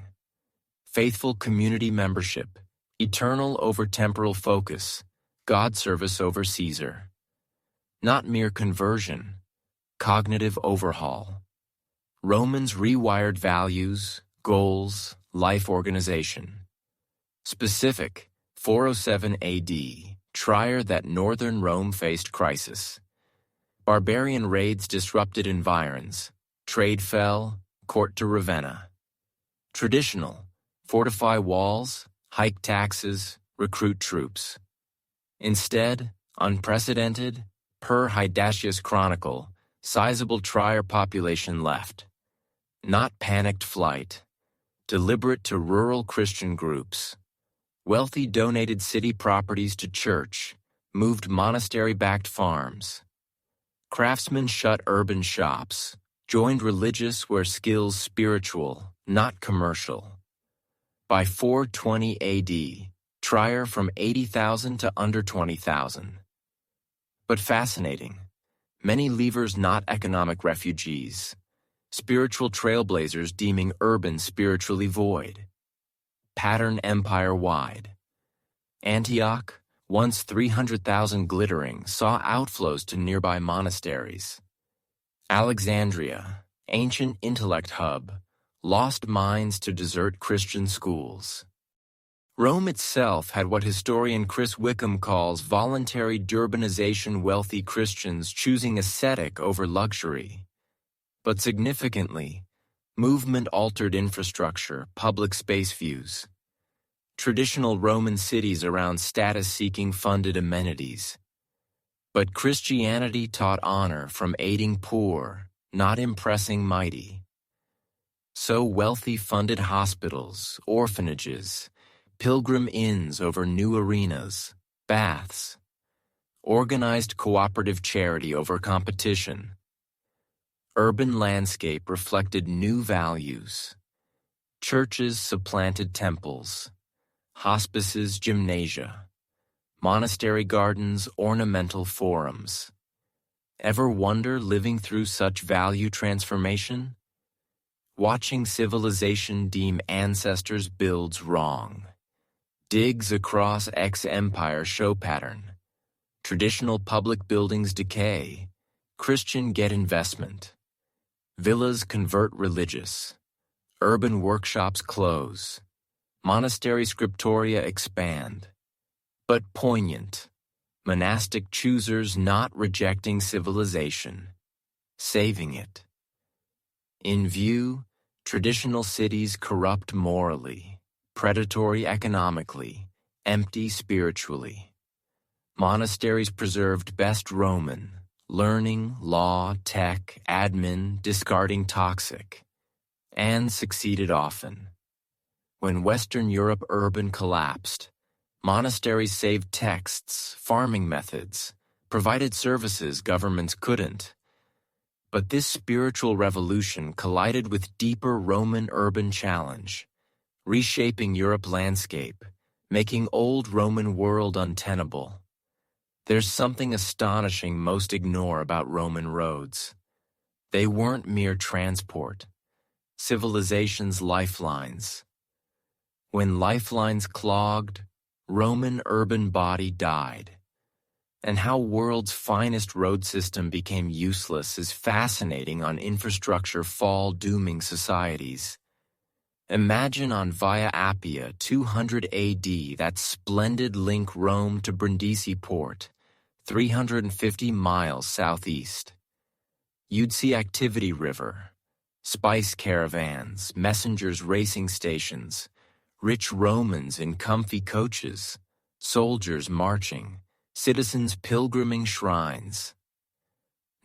Faithful community membership, eternal over temporal focus, God service over Caesar. Not mere conversion, cognitive overhaul. Romans rewired values, goals, life organization. Specific, 407 AD, Trier that northern Rome faced crisis. Barbarian raids disrupted environs. Trade fell, court to Ravenna. Traditional, fortify walls, hike taxes, recruit troops. Instead, unprecedented, per Hydatius Chronicle, sizable Trier population left. Not panicked flight. Deliberate to rural Christian groups. Wealthy donated city properties to church, moved monastery-backed farms. Craftsmen shut urban shops, joined religious where skills spiritual, not commercial. By 420 AD, Trier from 80,000 to under 20,000. But fascinating, many leavers not economic refugees, spiritual trailblazers deeming urban spiritually void. Pattern empire-wide. Antioch, once 300,000 glittering, saw outflows to nearby monasteries. Alexandria, ancient intellect hub, lost minds to desert Christian schools. Rome itself had what historian Chris Wickham calls voluntary durbanization, wealthy Christians choosing ascetic over luxury. But significantly, movement altered infrastructure, public space views. traditional Roman cities around status-seeking funded amenities. But Christianity taught honor from aiding poor, not impressing mighty. So wealthy funded hospitals, orphanages, pilgrim inns over new arenas, baths, organized cooperative charity over competition. Urban landscape reflected new values. Churches supplanted temples, hospices gymnasia, monastery gardens ornamental forums. Ever wonder living through such value transformation? Watching civilization deem ancestors' builds wrong. Digs across ex-empire show pattern. Traditional public buildings decay. Christian get investment. Villas convert religious. Urban workshops close. Monastery scriptoria expand. But poignant. Monastic choosers not rejecting civilization, saving it. In view, traditional cities corrupt morally, predatory economically, empty spiritually. Monasteries preserved best Roman, learning, law, tech, admin, discarding toxic, and succeeded often. When Western Europe urban collapsed, monasteries saved texts, farming methods, provided services governments couldn't. But this spiritual revolution collided with deeper Roman urban challenge, reshaping Europe landscape, making old Roman world untenable. There's something astonishing most ignore about Roman roads. They weren't mere transport, civilization's lifelines. When lifelines clogged, Roman urban body died. And how world's finest road system became useless is fascinating on infrastructure fall dooming societies. Imagine on Via Appia 200 AD that splendid link Rome to Brindisi port, 350 miles southeast. You'd see activity river, spice caravans, messengers racing stations, rich Romans in comfy coaches, soldiers marching, citizens pilgriming shrines.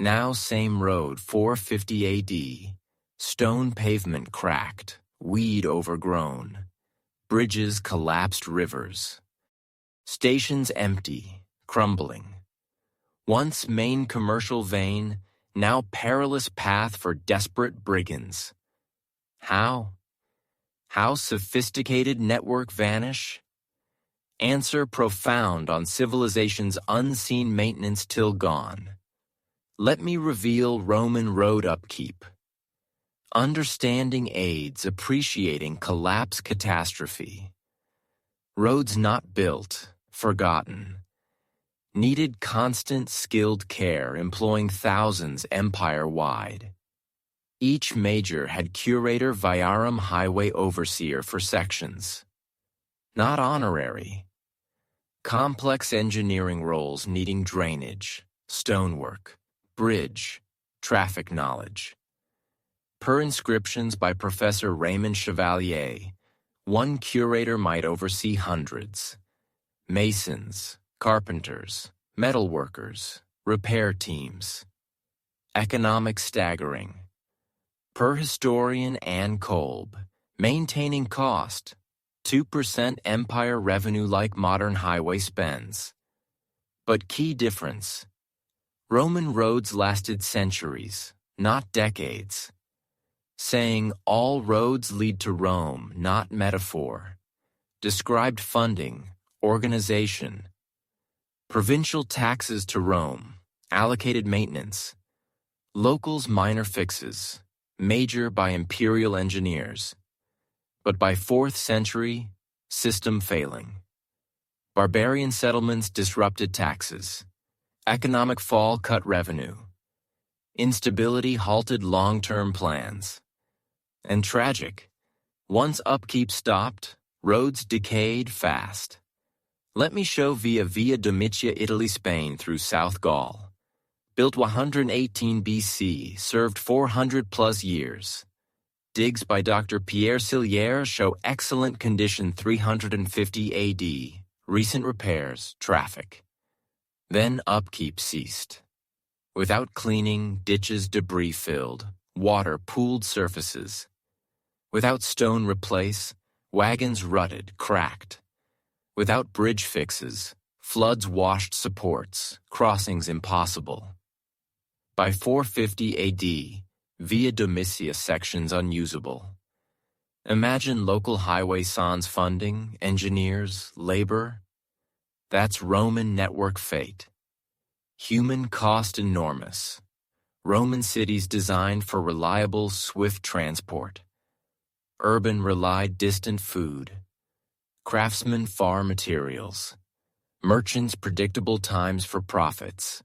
Now same road 450 AD, stone pavement cracked, weed overgrown, bridges collapsed rivers. Stations empty, crumbling. Once main commercial vein, now perilous path for desperate brigands. How? How sophisticated network vanish? Answer profound on civilization's unseen maintenance till gone. Let me reveal Roman road upkeep. Understanding aids appreciating collapse catastrophe. Roads not built, forgotten. Needed constant skilled care employing thousands empire-wide. Each major had curator viarum highway overseer for sections. Not honorary. Complex engineering roles needing drainage, stonework, bridge, traffic knowledge. Per inscriptions by Professor Raymond Chevalier, one curator might oversee hundreds. Masons, carpenters, metalworkers, repair teams. Economic staggering. Per historian Ann Kolb, maintaining cost, 2% empire revenue like modern highway spends. But key difference. Roman roads lasted centuries, not decades. Saying all roads lead to Rome, not metaphor. Described funding, organization. Provincial taxes to Rome, allocated maintenance. Locals minor fixes, major by imperial engineers. But by 4th century, system failing. Barbarian settlements disrupted taxes. Economic fall cut revenue. Instability halted long-term plans. And tragic, once upkeep stopped, roads decayed fast. Let me show Via Domitia Italy-Spain through South Gaul. Built 118 BC, served 400 plus years. Digs by Dr. Pierre Sillière show excellent condition 350 AD, recent repairs, traffic. Then upkeep ceased. Without cleaning, ditches debris filled, water pooled surfaces. Without stone replace, wagons rutted, cracked. Without bridge fixes, floods washed supports, crossings impossible. By 450 AD, Via Domitia sections unusable. Imagine local highway sans funding, engineers, labor. That's Roman network fate. Human cost enormous. Roman cities designed for reliable, swift transport. Urban relied distant food. Craftsmen far materials. Merchants predictable times for profits.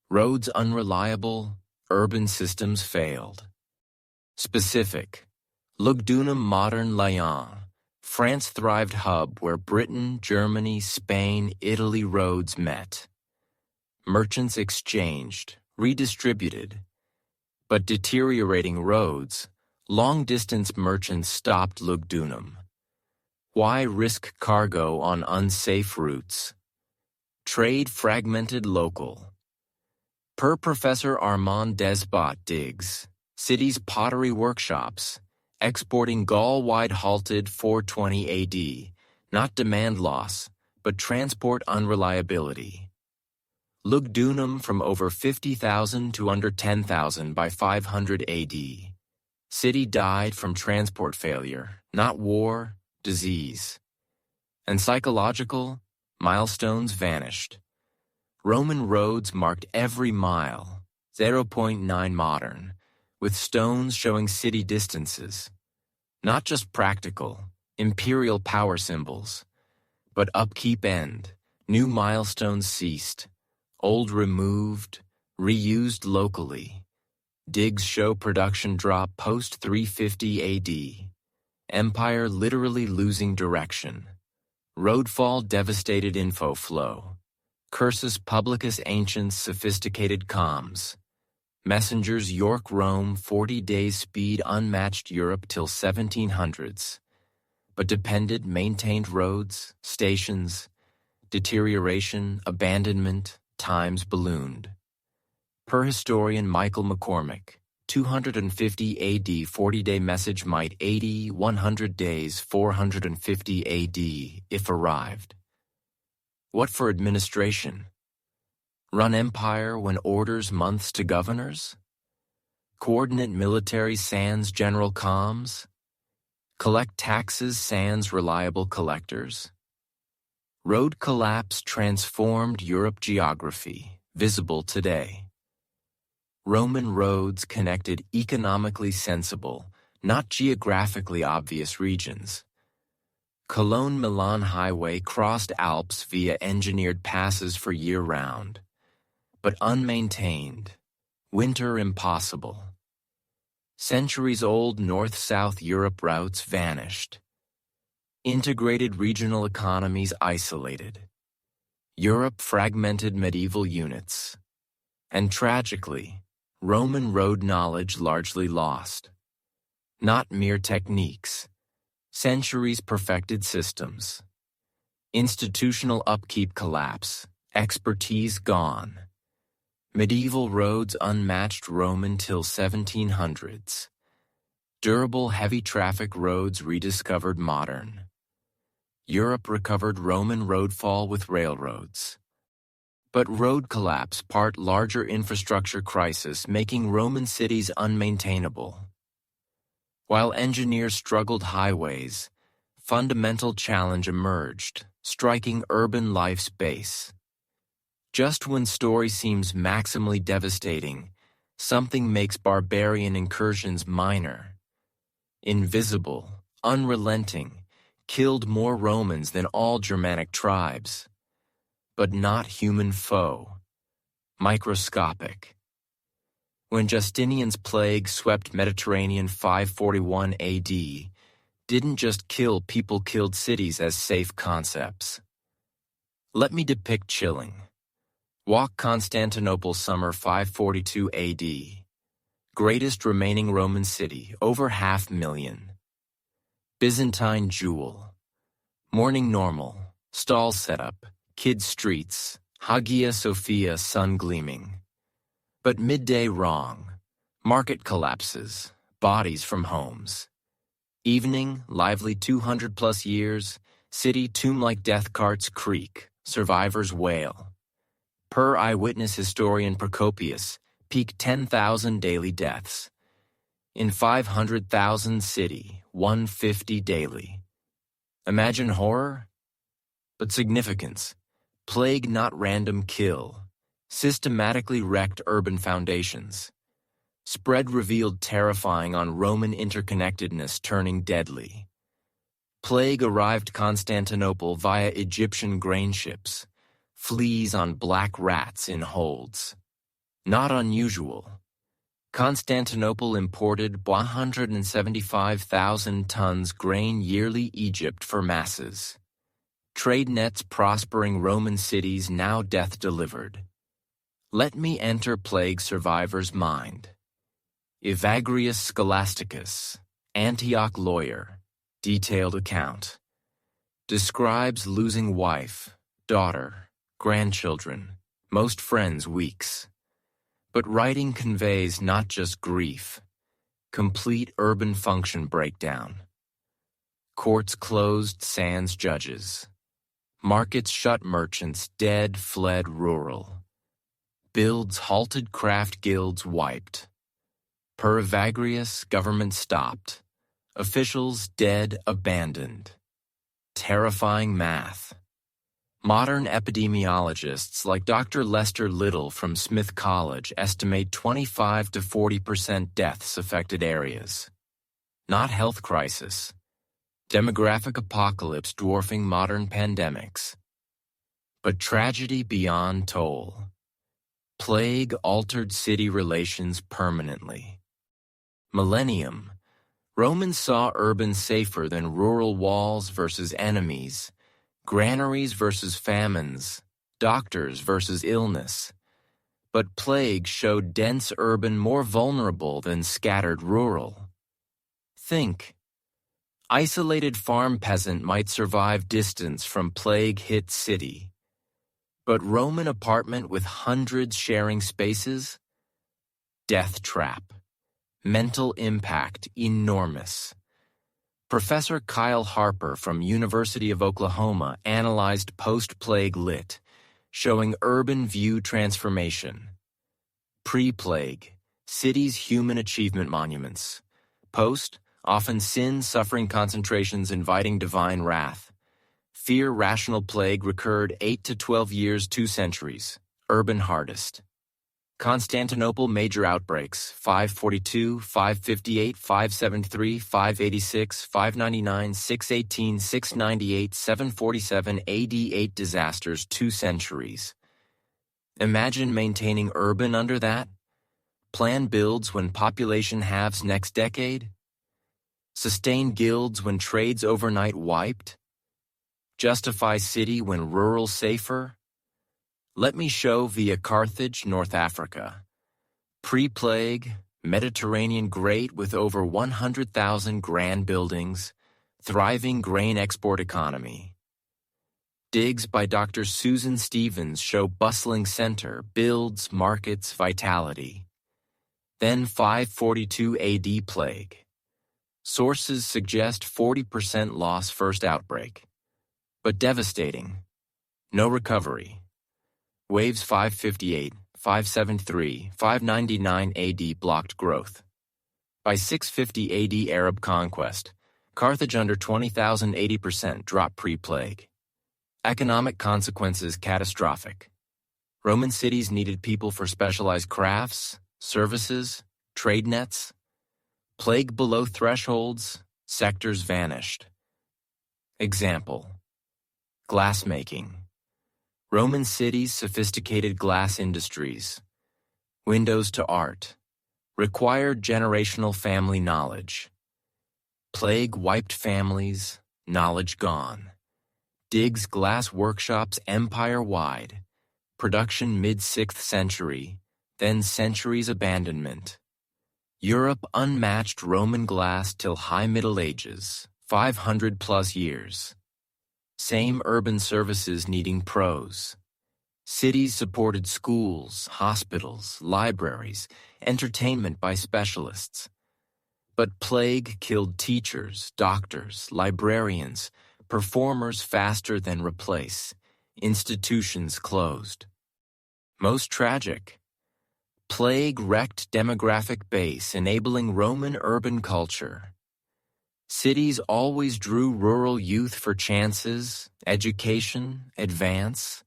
Roads unreliable, urban systems failed. Specific. Lugdunum modern Lyon, France thrived hub where Britain, Germany, Spain, Italy roads met. Merchants exchanged, redistributed. But deteriorating roads, long-distance merchants stopped Lugdunum. Why risk cargo on unsafe routes? Trade fragmented local. Per Professor Armand Desbot Diggs, cities' pottery workshops, exporting Gaul-wide halted 420 AD, not demand loss, but transport unreliability. Lugdunum from over 50,000 to under 10,000 by 500 AD. City died from transport failure, not war, disease. And psychological, milestones vanished. Roman roads marked every mile, 0.9 modern, with stones showing city distances. Not just practical, imperial power symbols, but upkeep end, new milestones ceased, old removed, reused locally. Digs show production drop post 350 AD. Empire literally losing direction. Roadfall devastated info flow. Cursus publicus ancients sophisticated comms. Messengers York Rome 40 days speed unmatched Europe till 1700s. But depended maintained roads, stations, deterioration, abandonment, times ballooned. Per historian Michael McCormick, 250 AD 40-day message might 80, 100 days 450 AD if arrived. What for administration? Run empire when orders months to governors? Coordinate military sans general comms? Collect taxes sans reliable collectors? Road collapse transformed Europe geography, visible today. Roman roads connected economically sensible, not geographically obvious regions. Cologne-Milan highway crossed Alps via engineered passes for year-round. But unmaintained, winter impossible. Centuries-old North-South Europe routes vanished. Integrated regional economies isolated. Europe fragmented medieval units. And tragically, Roman road knowledge largely lost. Not mere techniques. Centuries perfected systems. Institutional upkeep collapse, expertise gone. Medieval roads unmatched Roman till 1700s. Durable heavy traffic roads rediscovered modern. Europe recovered Roman roadfall with railroads. But road collapse part larger infrastructure crisis making Roman cities unmaintainable. While engineers struggled highways, fundamental challenge emerged, striking urban life's base. Just when story seems maximally devastating, something makes barbarian incursions minor. Invisible, unrelenting, killed more Romans than all Germanic tribes. But not human foe. Microscopic. When Justinian's plague swept Mediterranean 541 AD, didn't just kill people killed cities as safe concepts. Let me depict chilling. Walk Constantinople summer 542 AD. Greatest remaining Roman city, over 500,000. Byzantine jewel. Morning normal, stall setup, kids streets, Hagia Sophia sun gleaming. But midday wrong. Market collapses, bodies from homes. Evening, lively 200+ years, city tomb like death carts creak, survivors wail. Per eyewitness historian Procopius, peak 10,000 daily deaths. In 500,000 city, 150 daily. Imagine horror? But significance. Plague not random kill. Systematically wrecked urban foundations. Spread revealed terrifying on Roman interconnectedness turning deadly. Plague arrived Constantinople via Egyptian grain ships. Fleas on black rats in holds. Not unusual. Constantinople imported 175,000 tons grain yearly Egypt for masses. Trade nets prospering Roman cities now death delivered. Let me enter plague survivor's mind. Evagrius Scholasticus, Antioch lawyer, detailed account. Describes losing wife, daughter, grandchildren, most friends weeks. But writing conveys not just grief, complete urban function breakdown. Courts closed sans judges. Markets shut, merchants dead fled rural. Builds halted, craft guilds wiped. Per Evagrius, government stopped. Officials dead, abandoned. Terrifying math. Modern epidemiologists like Dr. Lester Little from Smith College estimate 25 to 40% deaths affected areas. Not health crisis. Demographic apocalypse dwarfing modern pandemics. But tragedy beyond toll. Plague altered city relations permanently. Millennium. Romans saw urban safer than rural walls versus enemies. Granaries versus famines, doctors versus illness. But plague showed dense urban more vulnerable than scattered rural. Think. Isolated farm peasant might survive distance from plague-hit city. But Roman apartment with hundreds sharing spaces? Death trap. Mental impact enormous. Professor Kyle Harper from University of Oklahoma analyzed post-plague lit, showing urban view transformation. Pre-plague, cities' human achievement monuments. Post, often sin, suffering concentrations inviting divine wrath. Fear rational plague recurred 8 to 12 years, 2 centuries. Urban hardest. Constantinople major outbreaks 542, 558, 573, 586, 599, 618, 698, 747 AD 8 disasters 2 centuries. Imagine maintaining urban under that? Plan builds when population halves next decade? Sustain guilds when trades overnight wiped? Justify city when rural safer? Let me show via Carthage, North Africa. Pre-plague, Mediterranean great with over 100,000 grand buildings, thriving grain export economy. Digs by Dr. Susan Stevens show bustling center, builds, markets, vitality. Then 542 AD plague. Sources suggest 40% loss first outbreak. But devastating. No recovery. Waves 558, 573, 599 AD blocked growth. By 650 AD Arab conquest, Carthage under 20,000 80% drop pre-plague. Economic consequences catastrophic. Roman cities needed people for specialized crafts, services, trade nets. Plague below thresholds, sectors vanished. Example. Glassmaking. Roman cities' sophisticated glass industries. Windows to art. Required generational family knowledge. Plague wiped families, knowledge gone. Digs glass workshops empire-wide. Production mid-6th century, then centuries abandonment. Europe unmatched Roman glass till high Middle Ages, 500 plus years. Same urban services needing pros. Cities supported schools, hospitals, libraries, entertainment by specialists. But plague killed teachers, doctors, librarians, performers faster than replace. Institutions closed. Most tragic. Plague wrecked demographic base, enabling Roman urban culture. Cities always drew rural youth for chances, education, advance.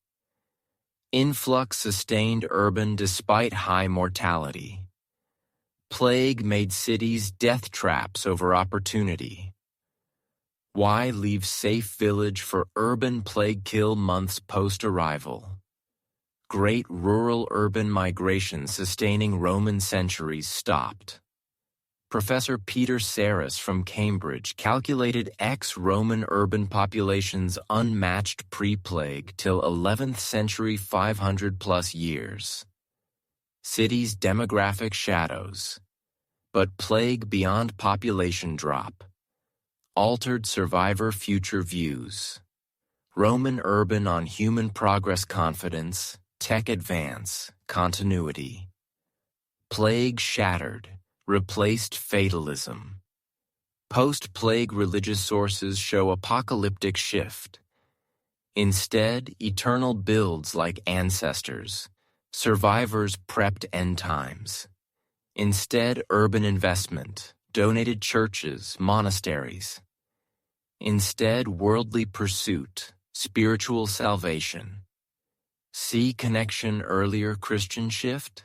Influx sustained urban despite high mortality. Plague made cities death traps over opportunity. Why leave safe village for urban plague kill months post-arrival? Great rural-urban migration sustaining Roman centuries stopped. Professor Peter Sarris from Cambridge calculated ex-Roman urban populations unmatched pre-plague till 11th century 500 plus years. Cities' demographic shadows. But plague beyond population drop. Altered survivor future views. Roman urban on human progress confidence, tech advance, continuity. Plague shattered, replaced fatalism. Post-plague religious sources show apocalyptic shift. Instead, eternal builds like ancestors. Survivors prepped end times. Instead, urban investment, donated churches, monasteries. Instead, worldly pursuit, spiritual salvation. See connection earlier Christian shift?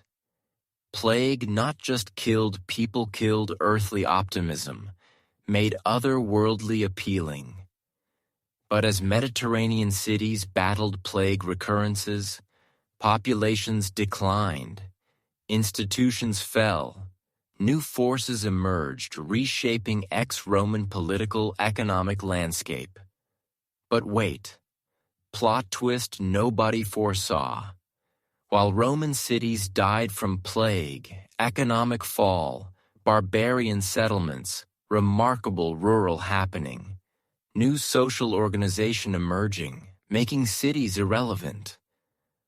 Plague not just killed people, killed earthly optimism, made otherworldly appealing. But as Mediterranean cities battled plague recurrences, populations declined, institutions fell, new forces emerged, reshaping ex-Roman political economic landscape. But wait, plot twist nobody foresaw. While Roman cities died from plague, economic fall, barbarian settlements, remarkable rural happening, new social organization emerging, making cities irrelevant.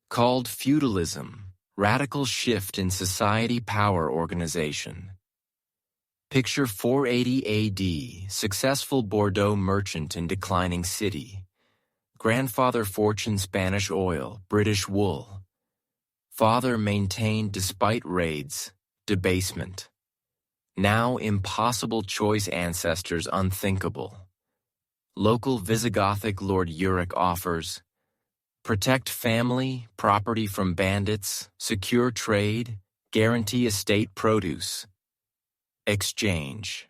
Called feudalism, radical shift in society power organization. Picture 480 AD, successful Bordeaux merchant in declining city. Grandfather fortune Spanish oil, British wool. Father maintained despite raids, debasement. Now impossible choice ancestors unthinkable. Local Visigothic Lord Euric offers, protect family, property from bandits, secure trade, guarantee estate produce. Exchange.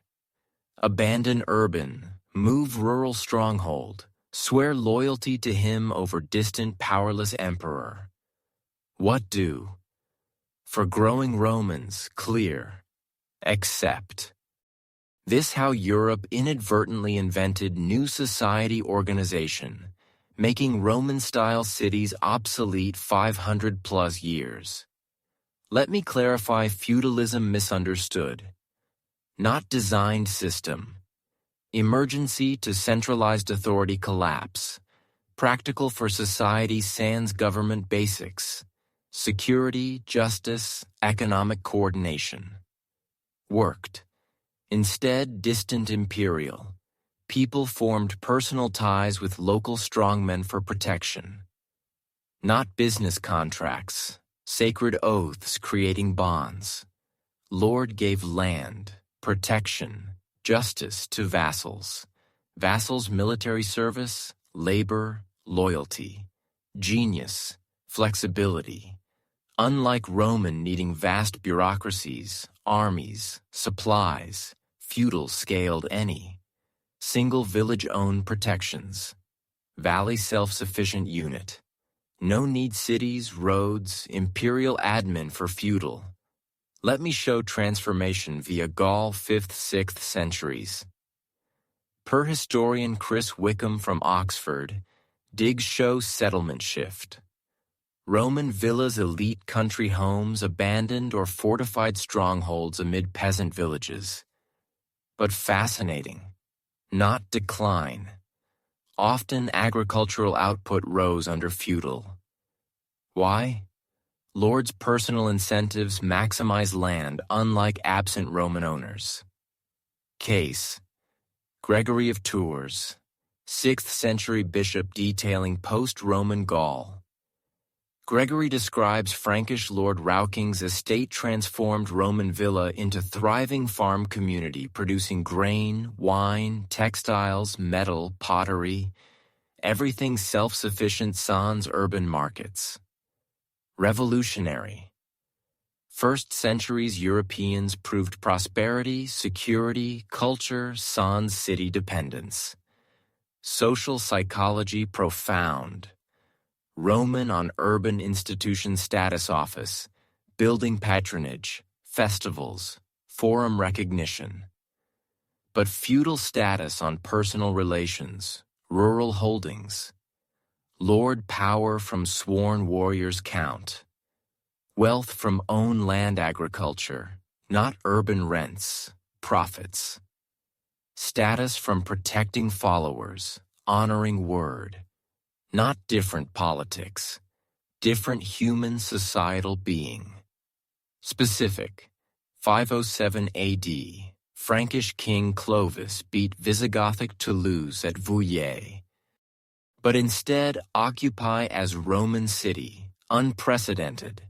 Abandon urban, move rural stronghold, swear loyalty to him over distant powerless emperor. What do? For growing Romans, clear. Accept. This how Europe inadvertently invented new society organization, making Roman-style cities obsolete 500 plus years. Let me clarify feudalism misunderstood. Not designed system. Emergency to centralized authority collapse. Practical for society sans government basics. Security, justice, economic coordination. Worked. Instead, distant imperial. People formed personal ties with local strongmen for protection. Not business contracts, sacred oaths creating bonds. Lord gave land, protection, justice to vassals. Vassals' military service, labor, loyalty. Genius, flexibility. Unlike Roman needing vast bureaucracies, armies, supplies, feudal scaled any. Single village-owned protections. Valley self-sufficient unit. No need cities, roads, imperial admin for feudal. Let me show transformation via Gaul 5th, 6th centuries. Per historian Chris Wickham from Oxford, digs show settlement shift. Roman villas, elite country homes, abandoned or fortified strongholds amid peasant villages. But fascinating, not decline. Often agricultural output rose under feudal. Why? Lords' personal incentives maximize land, unlike absent Roman owners. Case: Gregory of Tours, 6th century bishop detailing post-Roman Gaul. Gregory describes Frankish Lord Rauking's estate transformed Roman villa into thriving farm community producing grain, wine, textiles, metal, pottery, everything self-sufficient sans urban markets. Revolutionary. First centuries Europeans proved prosperity, security, culture, sans city dependence. Social psychology profound. Roman on urban institution status office, building patronage, festivals, forum recognition. But feudal status on personal relations, rural holdings. Lord power from sworn warriors count. Wealth from own land agriculture, not urban rents, profits. Status from protecting followers, honoring word. Not different politics, different human societal being. Specific: 507 AD, Frankish king Clovis beat Visigothic Toulouse at Vouillé. But instead occupy as Roman city, unprecedented.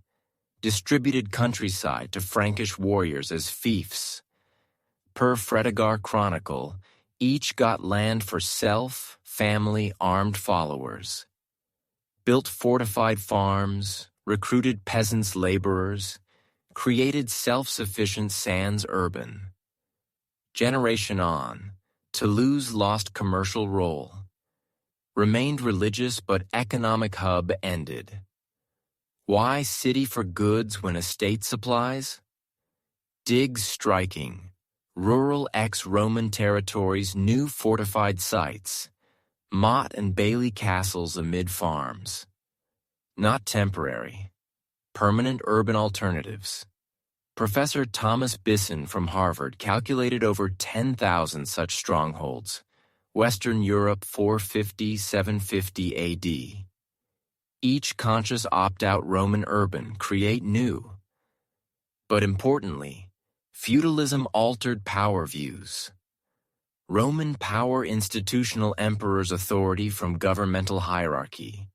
Distributed countryside to Frankish warriors as fiefs. Per Fredegar Chronicle, each got land for self, family, armed followers. Built fortified farms, recruited peasants laborers, created self-sufficient sans urban. Generation on, Toulouse lost commercial role. Remained religious but economic hub ended. Why city for goods when estate supplies? Digs striking. Rural ex-Roman territories, new fortified sites, motte and bailey castles amid farms. Not temporary. Permanent urban alternatives. Professor Thomas Bisson from Harvard calculated over 10,000 such strongholds. Western Europe 450–750 AD. Each conscious opt-out Roman urban create new. But importantly, feudalism altered power views. Roman power institutional emperor's authority from governmental hierarchy.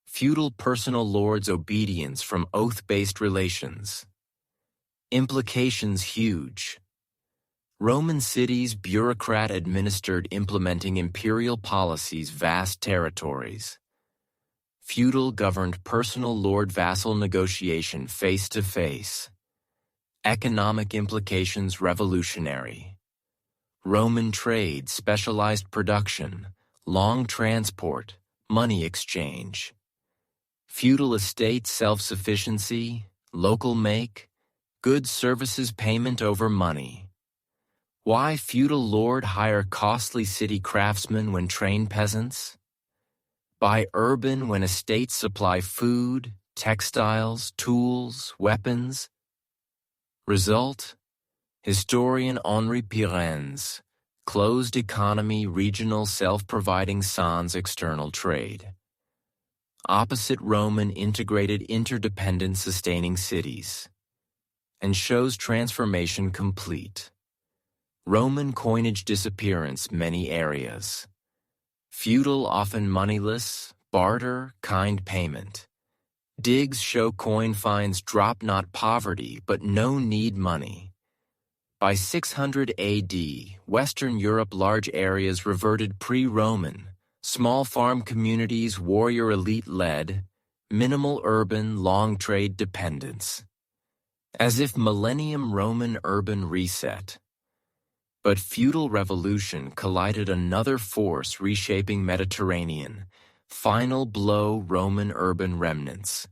Feudal personal lords' obedience from oath-based relations. Implications huge. Roman cities bureaucrat-administered implementing imperial policies vast territories. Feudal governed personal lord-vassal negotiation face-to-face. Economic implications revolutionary. Roman trade, specialized production, long transport, money exchange. Feudal estate self-sufficiency, local make, goods services payment over money. Why feudal lord hire costly city craftsmen when train peasants? Buy urban when estates supply food, textiles, tools, weapons. Result: historian Henri Pirens, closed economy, regional self-providing sans external trade. Opposite Roman integrated interdependent sustaining cities. And shows transformation complete. Roman coinage disappearance many areas. Feudal often moneyless, barter, kind payment. Digs show coin finds drop not poverty but no need money. By 600 AD, Western Europe large areas reverted pre-Roman, small farm communities warrior elite led, minimal urban long trade dependence. As if millennium Roman urban reset. But feudal revolution collided another force reshaping Mediterranean, final blow Roman urban remnants.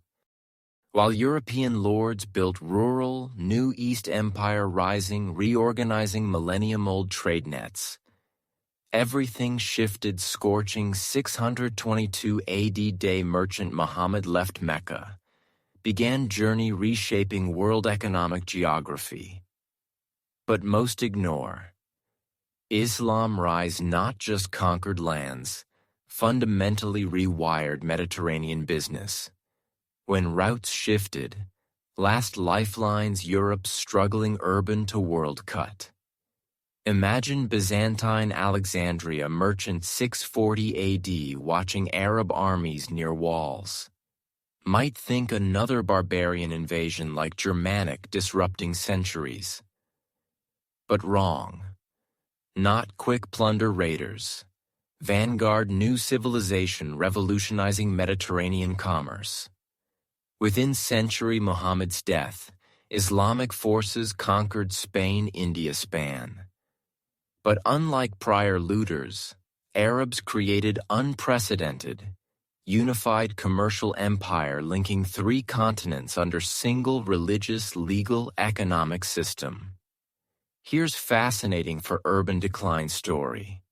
While European lords built rural, new East Empire rising, reorganizing millennium-old trade nets. Everything shifted scorching 622 AD. Day merchant Muhammad left Mecca, began journey reshaping world economic geography. But most ignore. Islam rise not just conquered lands, fundamentally rewired Mediterranean business. When routes shifted, last lifelines Europe's struggling urban to world cut. Imagine Byzantine Alexandria merchant 640 AD watching Arab armies near walls. Might think another barbarian invasion like Germanic disrupting centuries. But wrong. Not quick plunder raiders. Vanguard new civilization revolutionizing Mediterranean commerce. Within century Muhammad's death, Islamic forces conquered Spain-India span. But unlike prior looters, Arabs created unprecedented, unified commercial empire linking 3 continents under single religious, legal, economic system. Here's fascinating for urban decline story.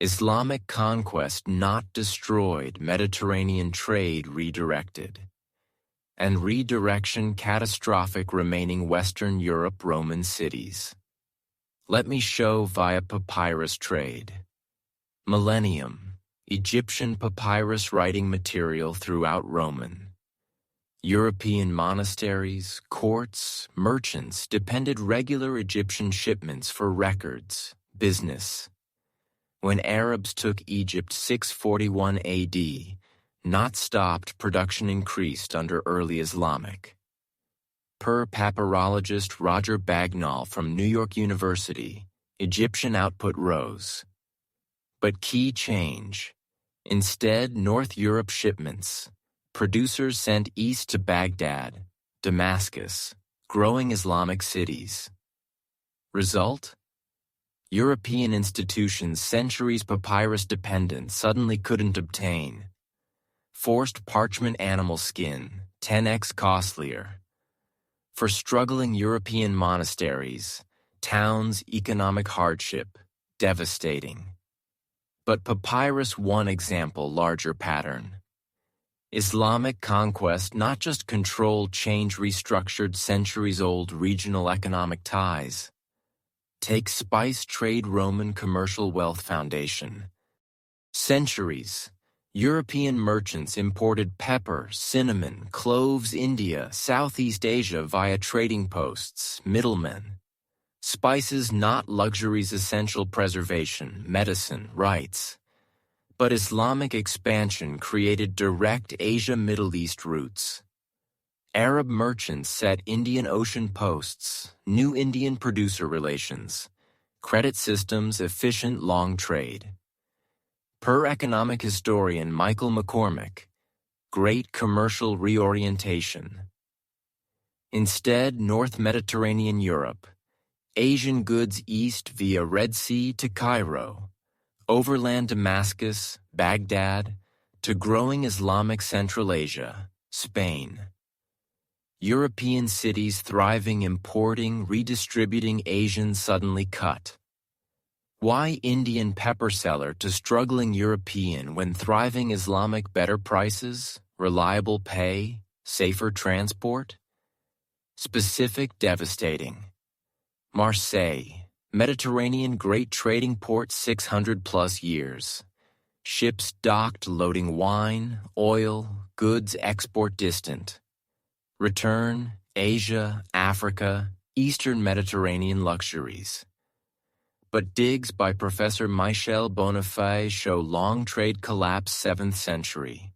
Islamic conquest not destroyed, Mediterranean trade redirected. And redirection catastrophic remaining Western Europe Roman cities. Let me show via papyrus trade. Millennium, Egyptian papyrus writing material throughout Roman. European monasteries, courts, merchants depended regular Egyptian shipments for records, business. When Arabs took Egypt 641 AD, not stopped, production increased under early Islamic. Per papyrologist Roger Bagnall from New York University, Egyptian output rose. But key change. Instead, North Europe shipments. Producers sent east to Baghdad, Damascus, growing Islamic cities. Result? European institutions centuries papyrus dependent suddenly couldn't obtain. Forced parchment animal skin, 10x costlier. For struggling European monasteries, towns, economic hardship, devastating. But papyrus one example, larger pattern. Islamic conquest not just controlled change restructured centuries-old regional economic ties. Take spice trade Roman commercial wealth foundation. Centuries, European merchants imported pepper, cinnamon, cloves, India, Southeast Asia via trading posts, middlemen. Spices not luxuries, essential preservation, medicine, rights. But Islamic expansion created direct Asia-Middle East routes. Arab merchants set Indian Ocean posts, new Indian producer relations, credit systems, efficient long trade. Per economic historian Michael McCormick, great commercial reorientation. Instead, North Mediterranean Europe, Asian goods east via Red Sea to Cairo, overland Damascus, Baghdad, to growing Islamic Central Asia, Spain. European cities thriving, importing, redistributing, Asians suddenly cut. Why Indian pepper seller to struggling European when thriving Islamic better prices, reliable pay, safer transport? Specific devastating. Marseille, Mediterranean great trading port 600+ years. Ships docked loading wine, oil, goods export distant. Return, Asia, Africa, Eastern Mediterranean luxuries. But digs by Professor Michel Bonifay show long trade collapse 7th century.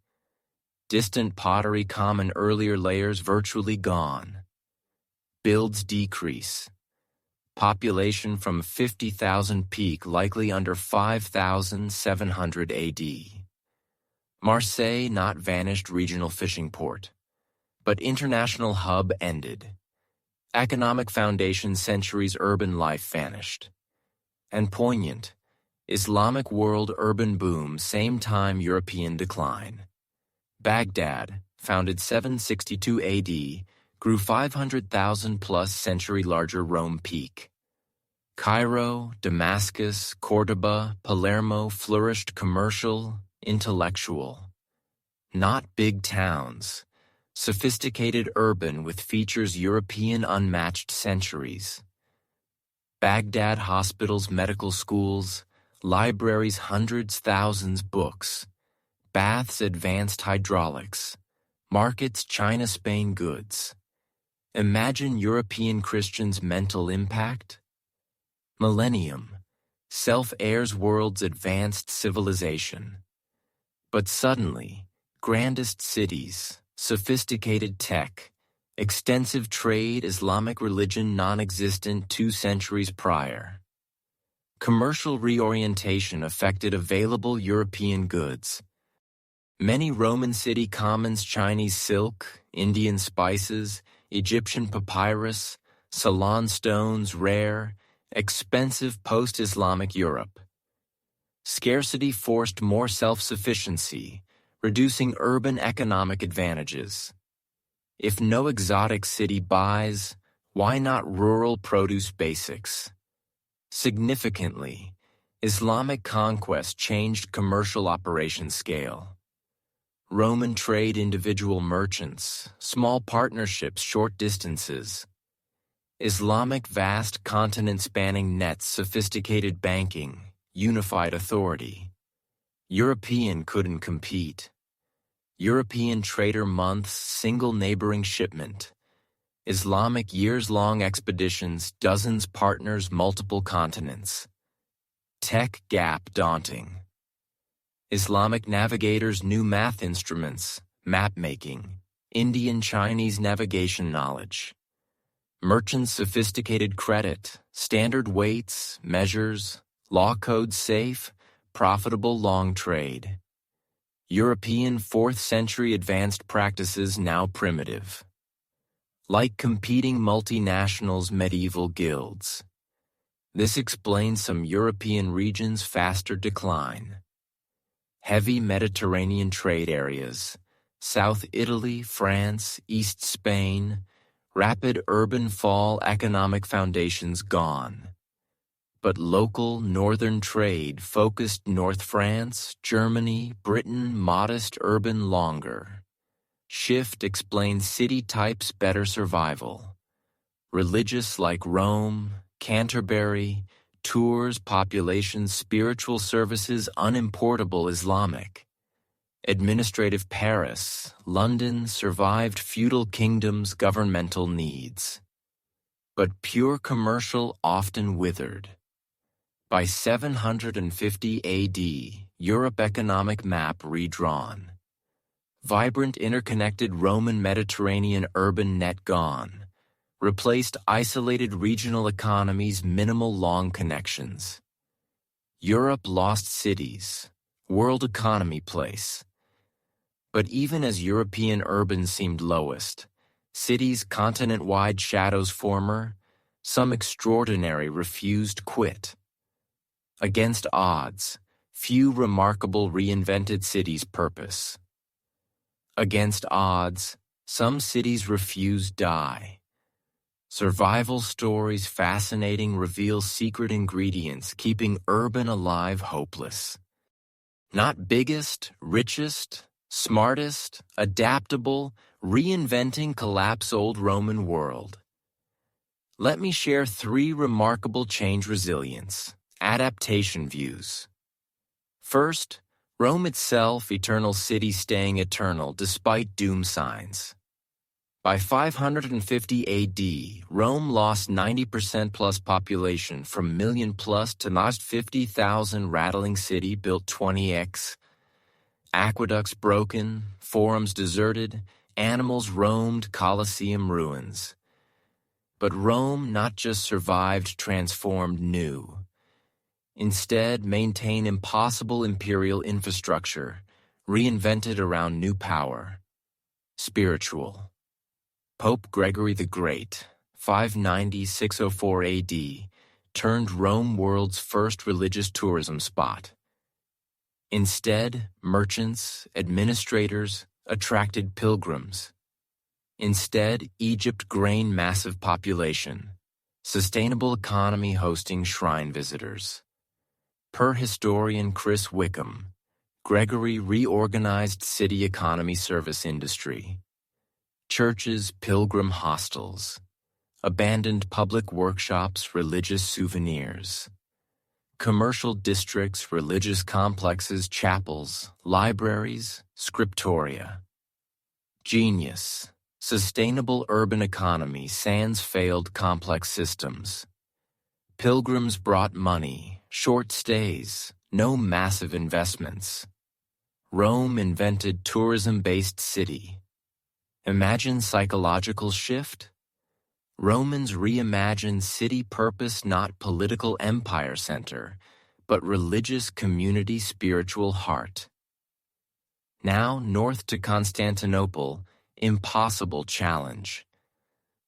Distant pottery common earlier layers virtually gone. Builds decrease. Population from 50,000 peak likely under 5,700 AD. Marseille not vanished regional fishing port, but international hub ended. Economic foundation centuries urban life vanished. And poignant, Islamic world urban boom same time European decline. Baghdad, founded 762 AD, grew 500,000+ century larger Rome peak. Cairo, Damascus, Cordoba, Palermo flourished commercial, intellectual. Not big towns, sophisticated urban with features European unmatched centuries. Baghdad hospitals, medical schools, libraries, hundreds, thousands, books. Baths, advanced hydraulics. Markets, China, Spain goods. Imagine European Christians' mental impact. Millennium. Self-heirs world's advanced civilization. But suddenly, grandest cities, sophisticated tech, extensive trade, Islamic religion non-existent 2 centuries prior. Commercial reorientation affected available European goods. Many Roman city commons, Chinese silk, Indian spices, Egyptian papyrus, Ceylon stones, rare, expensive post-Islamic Europe. Scarcity forced more self-sufficiency, reducing urban economic advantages. If no exotic city buys, why not rural produce basics? Significantly, Islamic conquest changed commercial operation scale. Roman trade, individual merchants, small partnerships, short distances. Islamic vast continent-spanning nets, sophisticated banking, unified authority. European couldn't compete. European trader months, single neighboring shipment. Islamic years-long expeditions, dozens partners, multiple continents. Tech gap daunting. Islamic navigators, new math instruments, map-making, Indian Chinese navigation knowledge. Merchants, sophisticated credit, standard weights, measures, law codes safe, profitable long trade. European 4th century advanced practices now primitive. Like competing multinationals, medieval guilds. This explains some European regions' faster decline. Heavy Mediterranean trade areas, South Italy, France, East Spain, rapid urban fall, economic foundations gone. But local northern trade focused North France, Germany, Britain, modest urban longer. Shift explains city types better survival. Religious like Rome, Canterbury, Tours, populations, spiritual services, unimportable Islamic. Administrative Paris, London survived feudal kingdoms, governmental needs. But pure commercial often withered. By 750 AD, Europe economic map redrawn. Vibrant interconnected Roman Mediterranean urban net gone. Replaced isolated regional economies, minimal long connections. Europe lost cities, world economy place. But even as European urban seemed lowest, cities continent-wide shadows former, some extraordinary refused quit. Against odds, few remarkable reinvented cities' purpose. Against odds, some cities refused die. Survival stories fascinating reveal secret ingredients keeping urban alive hopeless. Not biggest, richest, smartest, adaptable, reinventing collapse old Roman world. Let me share 3 remarkable change resilience, adaptation views. First, Rome itself, eternal city staying eternal despite doom signs. By 550 AD, Rome lost 90% plus population from million plus to not 50,000 rattling city built 20x. Aqueducts broken, forums deserted, animals roamed, Colosseum ruins. But Rome not just survived, transformed, new. Instead, maintained impossible imperial infrastructure, reinvented around new power. Spiritual. Pope Gregory the Great, 590–604 AD, turned Rome world's first religious tourism spot. Instead, merchants, administrators attracted pilgrims. Instead, Egypt gained massive population. Sustainable economy hosting shrine visitors. Per historian Chris Wickham, Gregory reorganized city economy service industry. Churches, pilgrim hostels. Abandoned public workshops, religious souvenirs. Commercial districts, religious complexes, chapels, libraries, scriptoria. Genius. Sustainable urban economy sans failed complex systems. Pilgrims brought money, short stays, no massive investments. Rome invented tourism-based city. Imagine psychological shift? Romans reimagined city purpose not political empire center, but religious community spiritual heart. Now north to Constantinople, impossible challenge.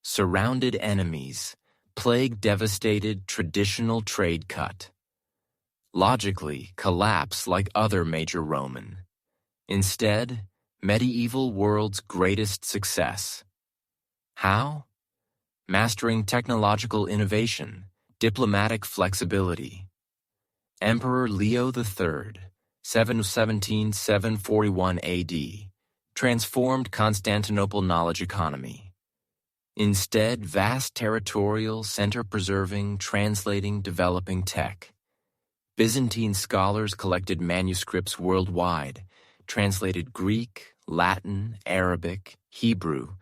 Surrounded enemies, plague devastated traditional trade cut. Logically, collapse like other major Roman. Instead, medieval world's greatest success. How? Mastering technological innovation, diplomatic flexibility. Emperor Leo III, 717–741 AD, transformed Constantinople knowledge economy. Instead, vast territorial, center-preserving, translating, developing tech. Byzantine scholars collected manuscripts worldwide, translated Greek, Latin, Arabic, Hebrew,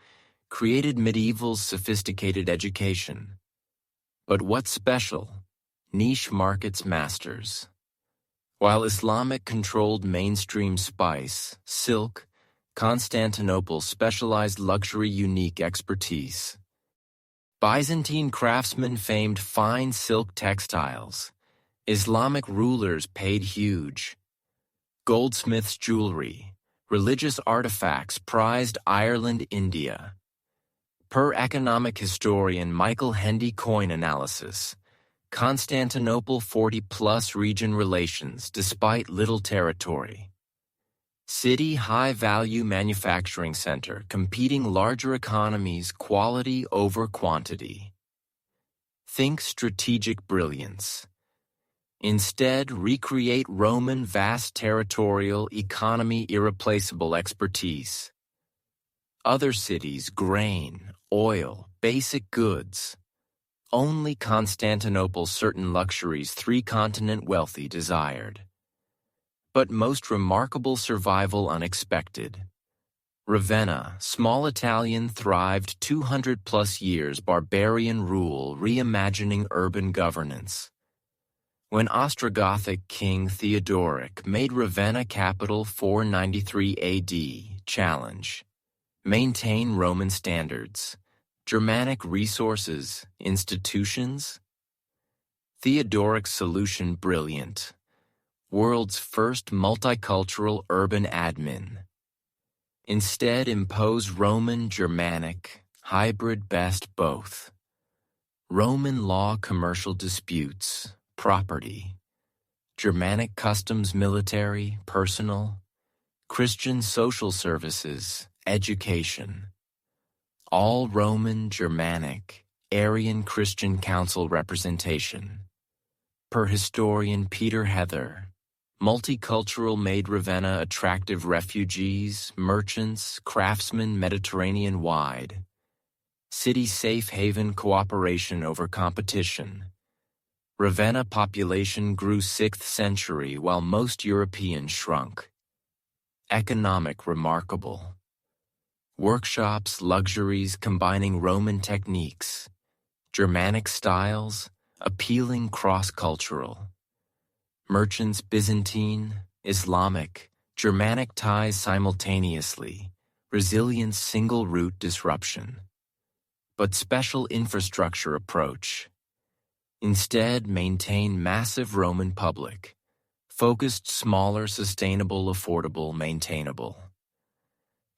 created medieval's sophisticated education. But what's special? Niche markets masters. While Islamic controlled mainstream spice, silk, Constantinople specialized luxury unique expertise. Byzantine craftsmen famed fine silk textiles. Islamic rulers paid huge. Goldsmiths' jewelry, religious artifacts prized Ireland, India. Per economic historian Michael Hendy coin analysis, Constantinople 40+ region relations despite little territory. City high-value manufacturing center competing larger economies quality over quantity. Think strategic brilliance. Instead, recreate Roman vast territorial economy irreplaceable expertise. Other cities, grain, oil, basic goods. Only Constantinople certain luxuries three-continent wealthy desired. But most remarkable survival unexpected. Ravenna, small Italian thrived 200+ years barbarian rule reimagining urban governance. When Ostrogothic King Theodoric made Ravenna capital 493 AD, challenge. Maintain Roman standards. Germanic resources, institutions. Theodoric's solution brilliant. World's first multicultural urban admin. Instead impose Roman Germanic, hybrid best both. Roman law commercial disputes, property. Germanic customs military, personal. Christian social services, education. All Roman, Germanic, Aryan Christian Council representation. Per historian Peter Heather, multicultural made Ravenna attractive refugees, merchants, craftsmen Mediterranean-wide. City safe haven cooperation over competition. Ravenna population grew 6th century while most Europeans shrunk. Economic remarkable. Workshops, luxuries combining Roman techniques, Germanic styles, appealing cross-cultural. Merchants Byzantine, Islamic, Germanic ties simultaneously, resilience single route disruption. But special infrastructure approach. Instead, maintain massive Roman public, focused smaller, sustainable, affordable, maintainable.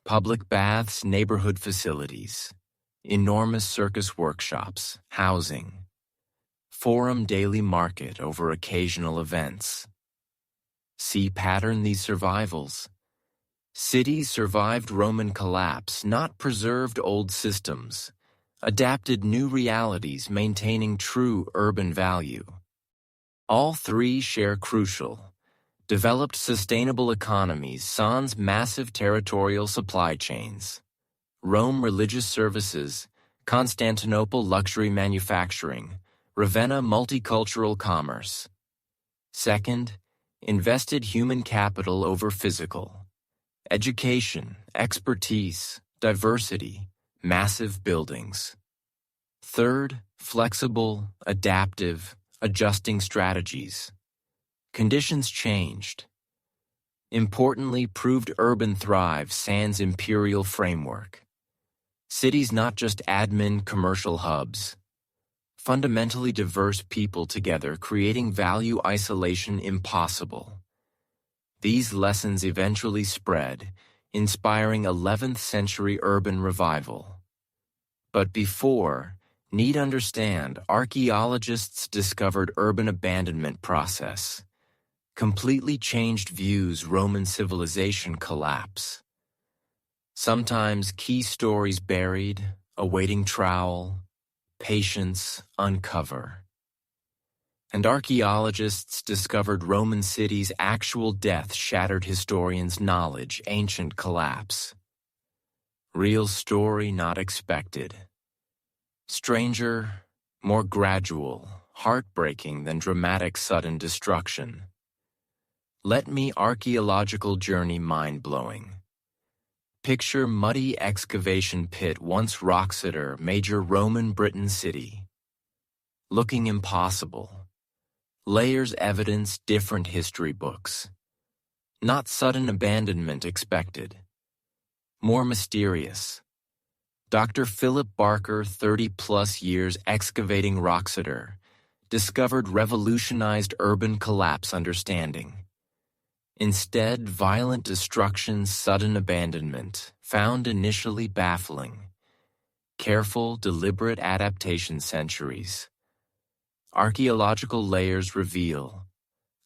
Public baths, neighborhood facilities, enormous circus workshops, housing. Forum daily market over occasional events. See pattern these survivals. Cities survived Roman collapse, not preserved old systems. adapted new realities maintaining true urban value. All three share crucial, developed sustainable economies sans massive territorial supply chains. Rome religious services, Constantinople luxury manufacturing, Ravenna multicultural commerce. Second, invested human capital over physical. Education, expertise, diversity, massive buildings. Third, flexible, adaptive, adjusting strategies. Conditions changed. Importantly, proved urban thrive sans imperial framework. Cities not just admin commercial hubs. Fundamentally diverse people together creating value isolation impossible. These lessons eventually spread, inspiring 11th century urban revival. But before, need understand, archaeologists discovered urban abandonment process. Completely changed views Roman civilization collapse. Sometimes key stories buried, awaiting trowel, patience uncover. And archaeologists discovered Roman cities' actual death shattered historians' knowledge, ancient collapse. Real story not expected. Stranger, more gradual, heartbreaking than dramatic sudden destruction. Let me archaeological journey mind-blowing. Picture muddy excavation pit once Wroxeter, major Roman Britain city. Looking impossible. Layers evidence different history books. Not sudden abandonment expected. More mysterious. Dr. Philip Barker, 30-plus years excavating Wroxeter, discovered revolutionized urban collapse understanding. Instead, violent destruction, sudden abandonment, found initially baffling. Careful, deliberate adaptation centuries. Archaeological layers reveal.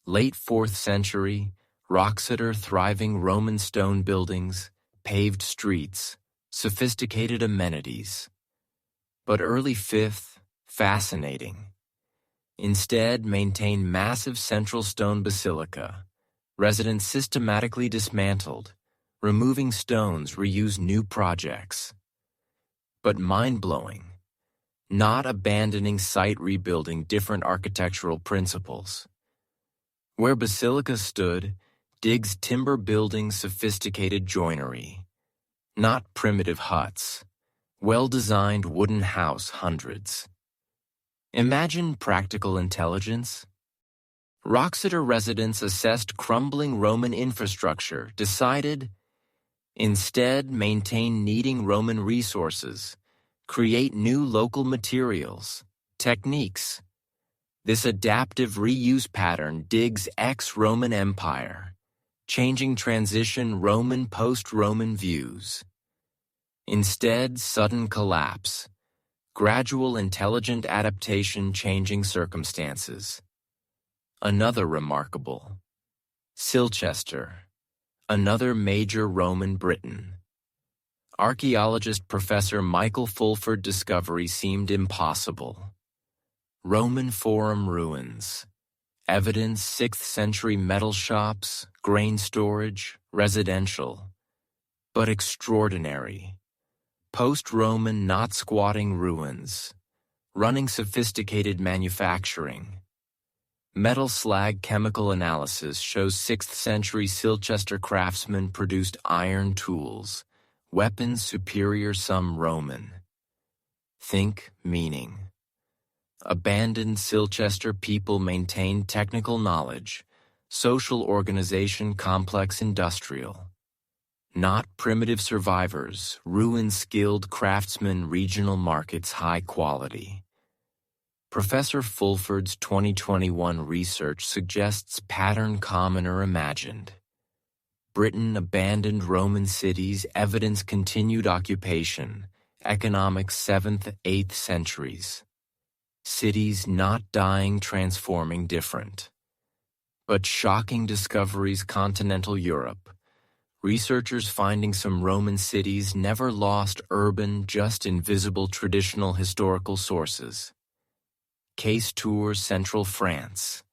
Late 4th century, Wroxeter thriving Roman stone buildings, paved streets, sophisticated amenities. But early 5th, fascinating. Instead, maintain massive central stone basilica. Residents systematically dismantled, removing stones, reuse new projects. But mind-blowing. Not abandoning site, rebuilding different architectural principles. Where basilica stood, digs timber buildings, sophisticated joinery. Not primitive huts. Well-designed wooden house hundreds. Imagine practical intelligence. Wroxeter residents assessed crumbling Roman infrastructure, decided, instead maintain needing Roman resources, create new local materials, techniques. This adaptive reuse pattern digs ex-Roman Empire, changing transition Roman post-Roman views. Instead, sudden collapse, gradual intelligent adaptation changing circumstances. Another remarkable. Silchester, another major Roman Britain. Archaeologist Professor Michael Fulford discovery seemed impossible. Roman Forum ruins. Evidence 6th century metal shops, grain storage, residential. But extraordinary. Post-Roman not squatting ruins. Running sophisticated manufacturing. Metal slag chemical analysis shows 6th century Silchester craftsmen produced iron tools, weapons superior some Roman. Think meaning. Abandoned Silchester people maintained technical knowledge, social organization complex industrial. Not primitive survivors, ruined skilled craftsmen regional markets high quality. Professor Fulford's 2021 research suggests pattern common or imagined. Britain abandoned Roman cities evidence continued occupation, economic 7th, 8th centuries. Cities not dying transforming different. But shocking discoveries continental Europe. researchers finding some Roman cities never lost urban, just invisible traditional historical sources. Case Tours Central France.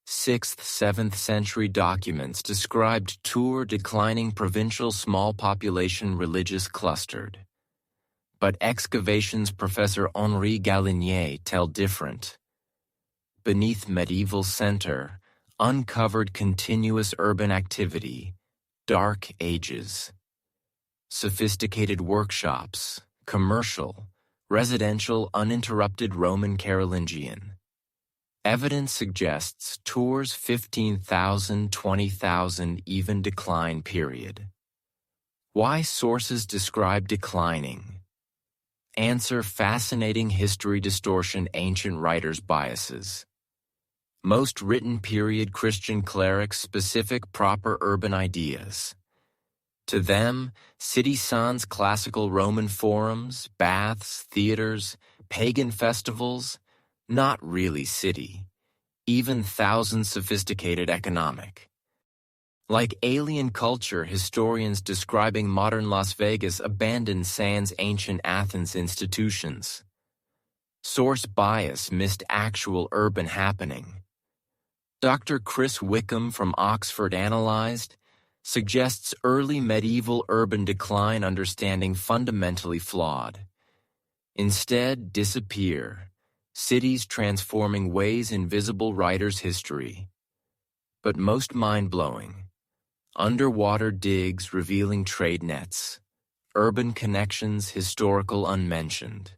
6th–7th century documents described Tours declining provincial small population religious clustered. But excavations Professor Henri Galinier tell different. Beneath medieval center, uncovered continuous urban activity, dark ages. Sophisticated workshops, commercial, residential uninterrupted Roman Carolingian. Evidence suggests Tours' 15,000, 20,000 even decline period. Why sources describe declining? Answer: fascinating history distortion, ancient writers' biases. Most written period Christian clerics specific proper urban ideas. To them, city sans classical Roman forums, baths, theaters, pagan festivals, not really city, even thousand sophisticated economic. Like alien culture, historians describing modern Las Vegas abandoned sans ancient Athens institutions. Source bias missed actual urban happening. Dr. Chris Wickham from Oxford Analyzed suggests early medieval urban decline understanding fundamentally flawed. Instead, disappear, cities transforming ways invisible writers' history. But most mind-blowing, underwater digs revealing trade nets, urban connections historical unmentioned.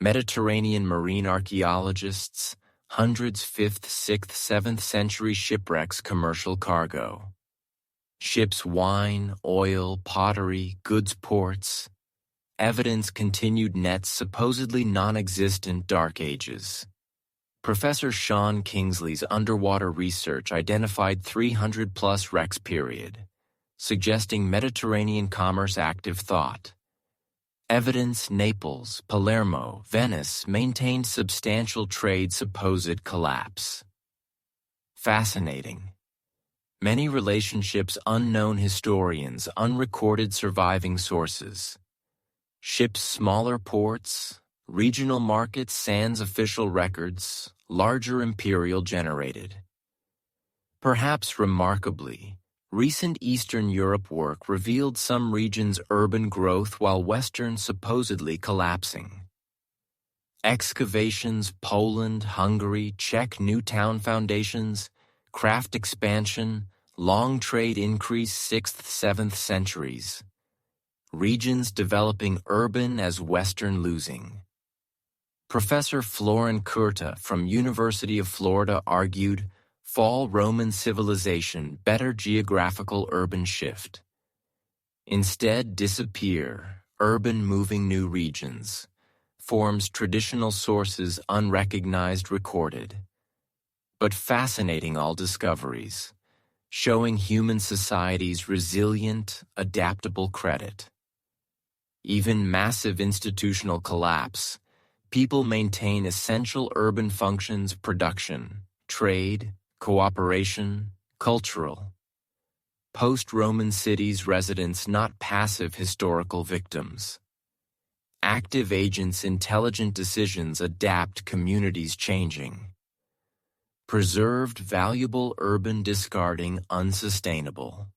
Mediterranean marine archaeologists, hundreds 5th, 6th, 7th century shipwrecks commercial cargo. Ships wine, oil, pottery, goods ports. Evidence continued nets supposedly non-existent dark ages. Professor Sean Kingsley's underwater research identified 300-plus wrecks period, suggesting Mediterranean commerce active thought. Evidence Naples, Palermo, Venice maintained substantial trade supposed collapse. Fascinating. Many relationships unknown historians, unrecorded surviving sources. Ships smaller ports, regional markets sans official records, larger imperial generated. Perhaps remarkably, recent Eastern Europe work revealed some regions' urban growth while Western supposedly collapsing. Excavations Poland, Hungary, Czech new town foundations, craft expansion, long trade increase 6th, 7th centuries. Regions developing urban as Western losing. Professor Florin Curta from University of Florida argued, fall Roman civilization better geographical urban shift. Instead disappear, urban moving new regions, forms traditional sources unrecognized recorded. But fascinating all discoveries, showing human society's resilient, adaptable credit. Even massive institutional collapse, people maintain essential urban functions: production, trade, cooperation, cultural. Post-Roman cities residents not passive historical victims. Active agents, intelligent decisions adapt communities changing. Preserved valuable urban discarding unsustainable.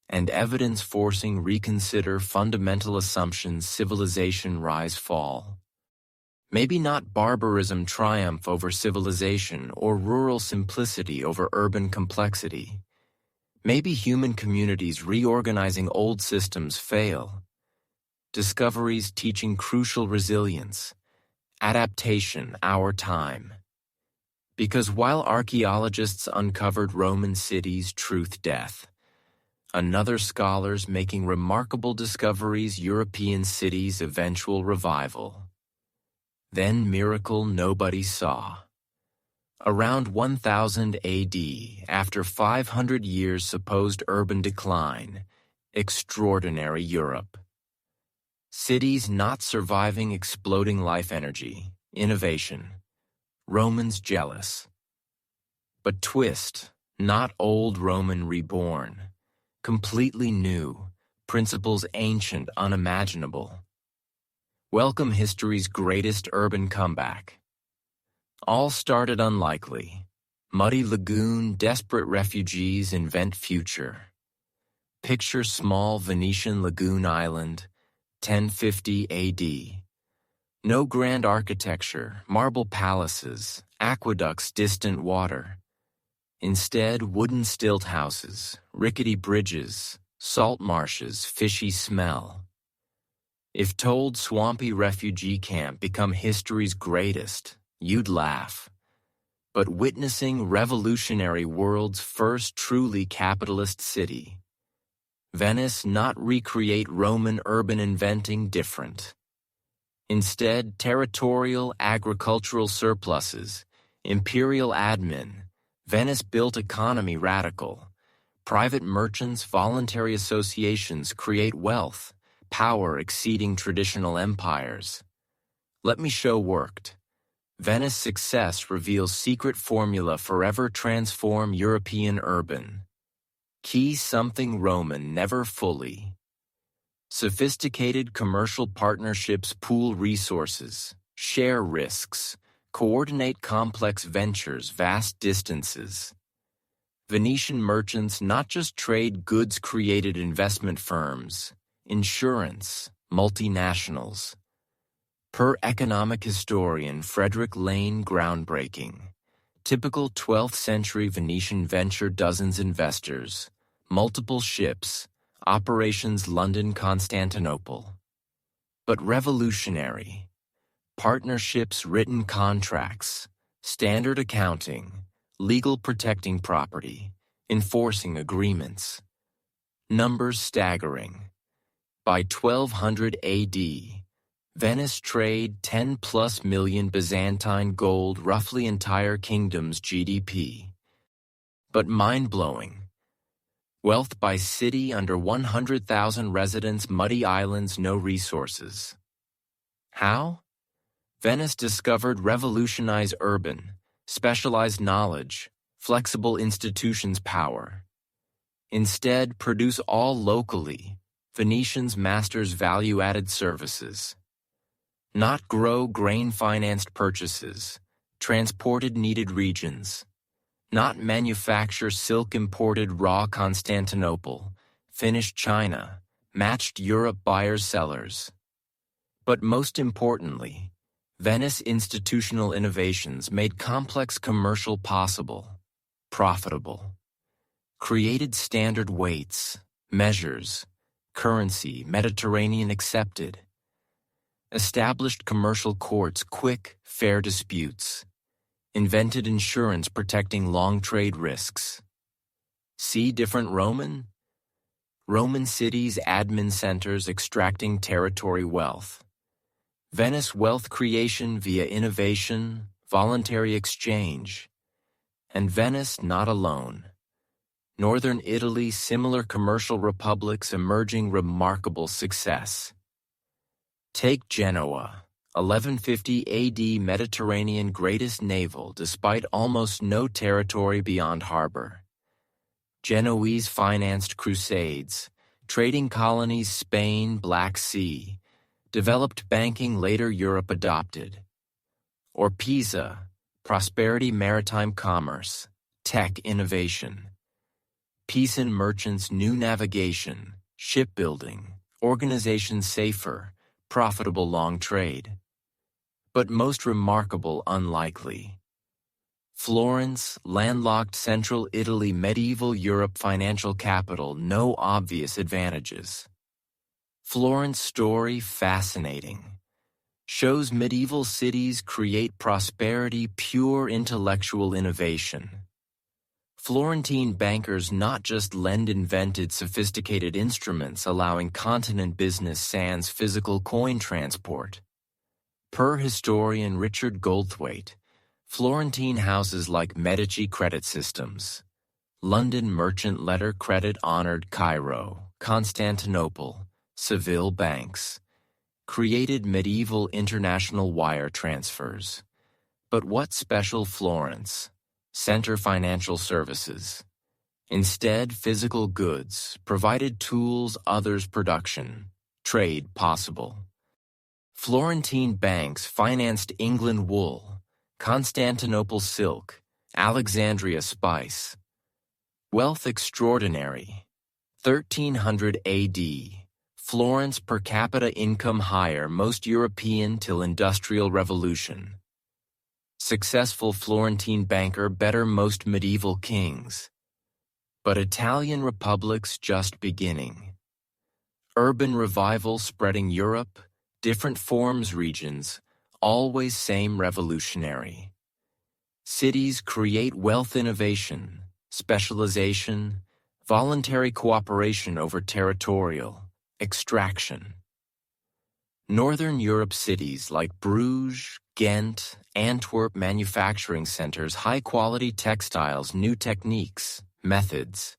And evidence forcing reconsider fundamental assumptions civilization rise fall. Maybe not barbarism triumph over civilization or rural simplicity over urban complexity. Maybe human communities reorganizing old systems fail. Discoveries teaching crucial resilience, adaptation our time. Because while archaeologists uncovered Roman cities' truth-death, another scholars making remarkable discoveries European cities' eventual revival. Then miracle nobody saw. Around 1000 AD, after 500 years supposed urban decline, extraordinary Europe. Cities not surviving exploding life energy, innovation. Romans jealous. But twist, not old Roman reborn. completely new, principles ancient, unimaginable. Welcome history's greatest urban comeback. All started unlikely. Muddy lagoon, desperate refugees invent future. Picture small Venetian lagoon island, 1050 AD. No grand architecture, marble palaces, aqueducts, distant water. Instead, wooden stilt houses, rickety bridges, salt marshes, fishy smell. If told swampy refugee camp become history's greatest, you'd laugh. But witnessing revolutionary world's first truly capitalist city, Venice not recreate Roman urban inventing different. Instead, territorial agricultural surpluses, imperial admin, Venice built economy radical. Private merchants, voluntary associations create wealth, power exceeding traditional empires. Let me show worked. Venice success reveals secret formula forever transform European urban. Key something Roman never fully. Sophisticated commercial partnerships pool resources, share risks, coordinate complex ventures vast distances. Venetian merchants not just trade goods created investment firms, insurance, multinationals. Per economic historian Frederick Lane groundbreaking. Typical 12th century Venetian venture dozens investors, multiple ships, operations London-Constantinople. But revolutionary. Partnerships, written contracts, standard accounting, legal protecting property, enforcing agreements. Numbers staggering. By 1200 AD, Venice trade 10+ million Byzantine gold, roughly entire kingdom's GDP. But mind-blowing. Wealth by city under 100,000 residents, muddy islands, no resources. How? Venice discovered revolutionize urban, specialized knowledge, flexible institutions power. Instead, produce all locally, Venetians masters value-added services. Not grow grain-financed purchases, transported needed regions. Not manufacture silk imported raw Constantinople, finished China, matched Europe buyers-sellers. But most importantly, Venice institutional innovations made complex commercial possible, profitable. Created standard weights, measures, currency Mediterranean accepted. Established commercial courts, quick, fair disputes. Invented insurance protecting long trade risks. See different Roman? Roman cities, admin centers extracting territory wealth. Venice wealth creation via innovation, voluntary exchange. And Venice not alone. Northern Italy, similar commercial republics emerging remarkable success. Take Genoa. 1150 AD Mediterranean greatest naval despite almost no territory beyond harbor. Genoese financed crusades, trading colonies Spain, Black Sea, developed banking later Europe adopted. Or Pisa, prosperity maritime commerce, tech innovation. Pisan merchants new navigation, shipbuilding, organization safer, profitable long trade. But most remarkable, unlikely. Florence, landlocked central Italy, medieval Europe financial capital, no obvious advantages. Florence story fascinating. Shows medieval cities create prosperity, pure intellectual innovation. Florentine bankers not just lend invented sophisticated instruments allowing continent business sans physical coin transport. Per historian Richard Goldthwaite, Florentine houses like Medici credit systems, London merchant letter credit honored Cairo, Constantinople, Seville banks, created medieval international wire transfers. But what special Florence? Center financial services. Instead, physical goods provided tools, others production, trade possible. Florentine banks financed England wool, Constantinople silk, Alexandria spice. Wealth extraordinary. 1300 AD. Florence per capita income higher most European till Industrial Revolution. Successful Florentine banker better most medieval kings. But Italian republics just beginning. Urban revival spreading Europe, different forms regions, always same revolutionary. Cities create wealth innovation, specialization, voluntary cooperation over territorial, extraction. Northern Europe cities like Bruges, Ghent, Antwerp manufacturing centers, high-quality textiles, new techniques, methods.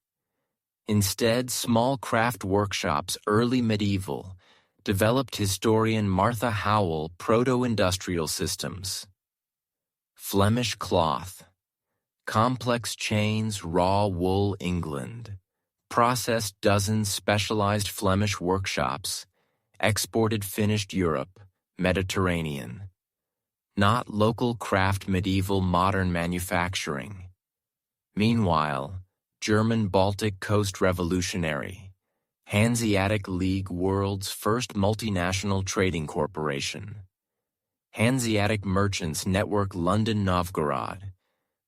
Instead, small craft workshops, early medieval, developed historian Martha Howell proto-industrial systems. Flemish cloth. Complex chains, raw wool, England. Processed dozens specialized Flemish workshops. Exported finished Europe, Mediterranean. Not local craft medieval modern manufacturing. Meanwhile, German Baltic Coast Revolutionary. Hanseatic League, world's first multinational trading corporation. Hanseatic Merchants Network, London Novgorod.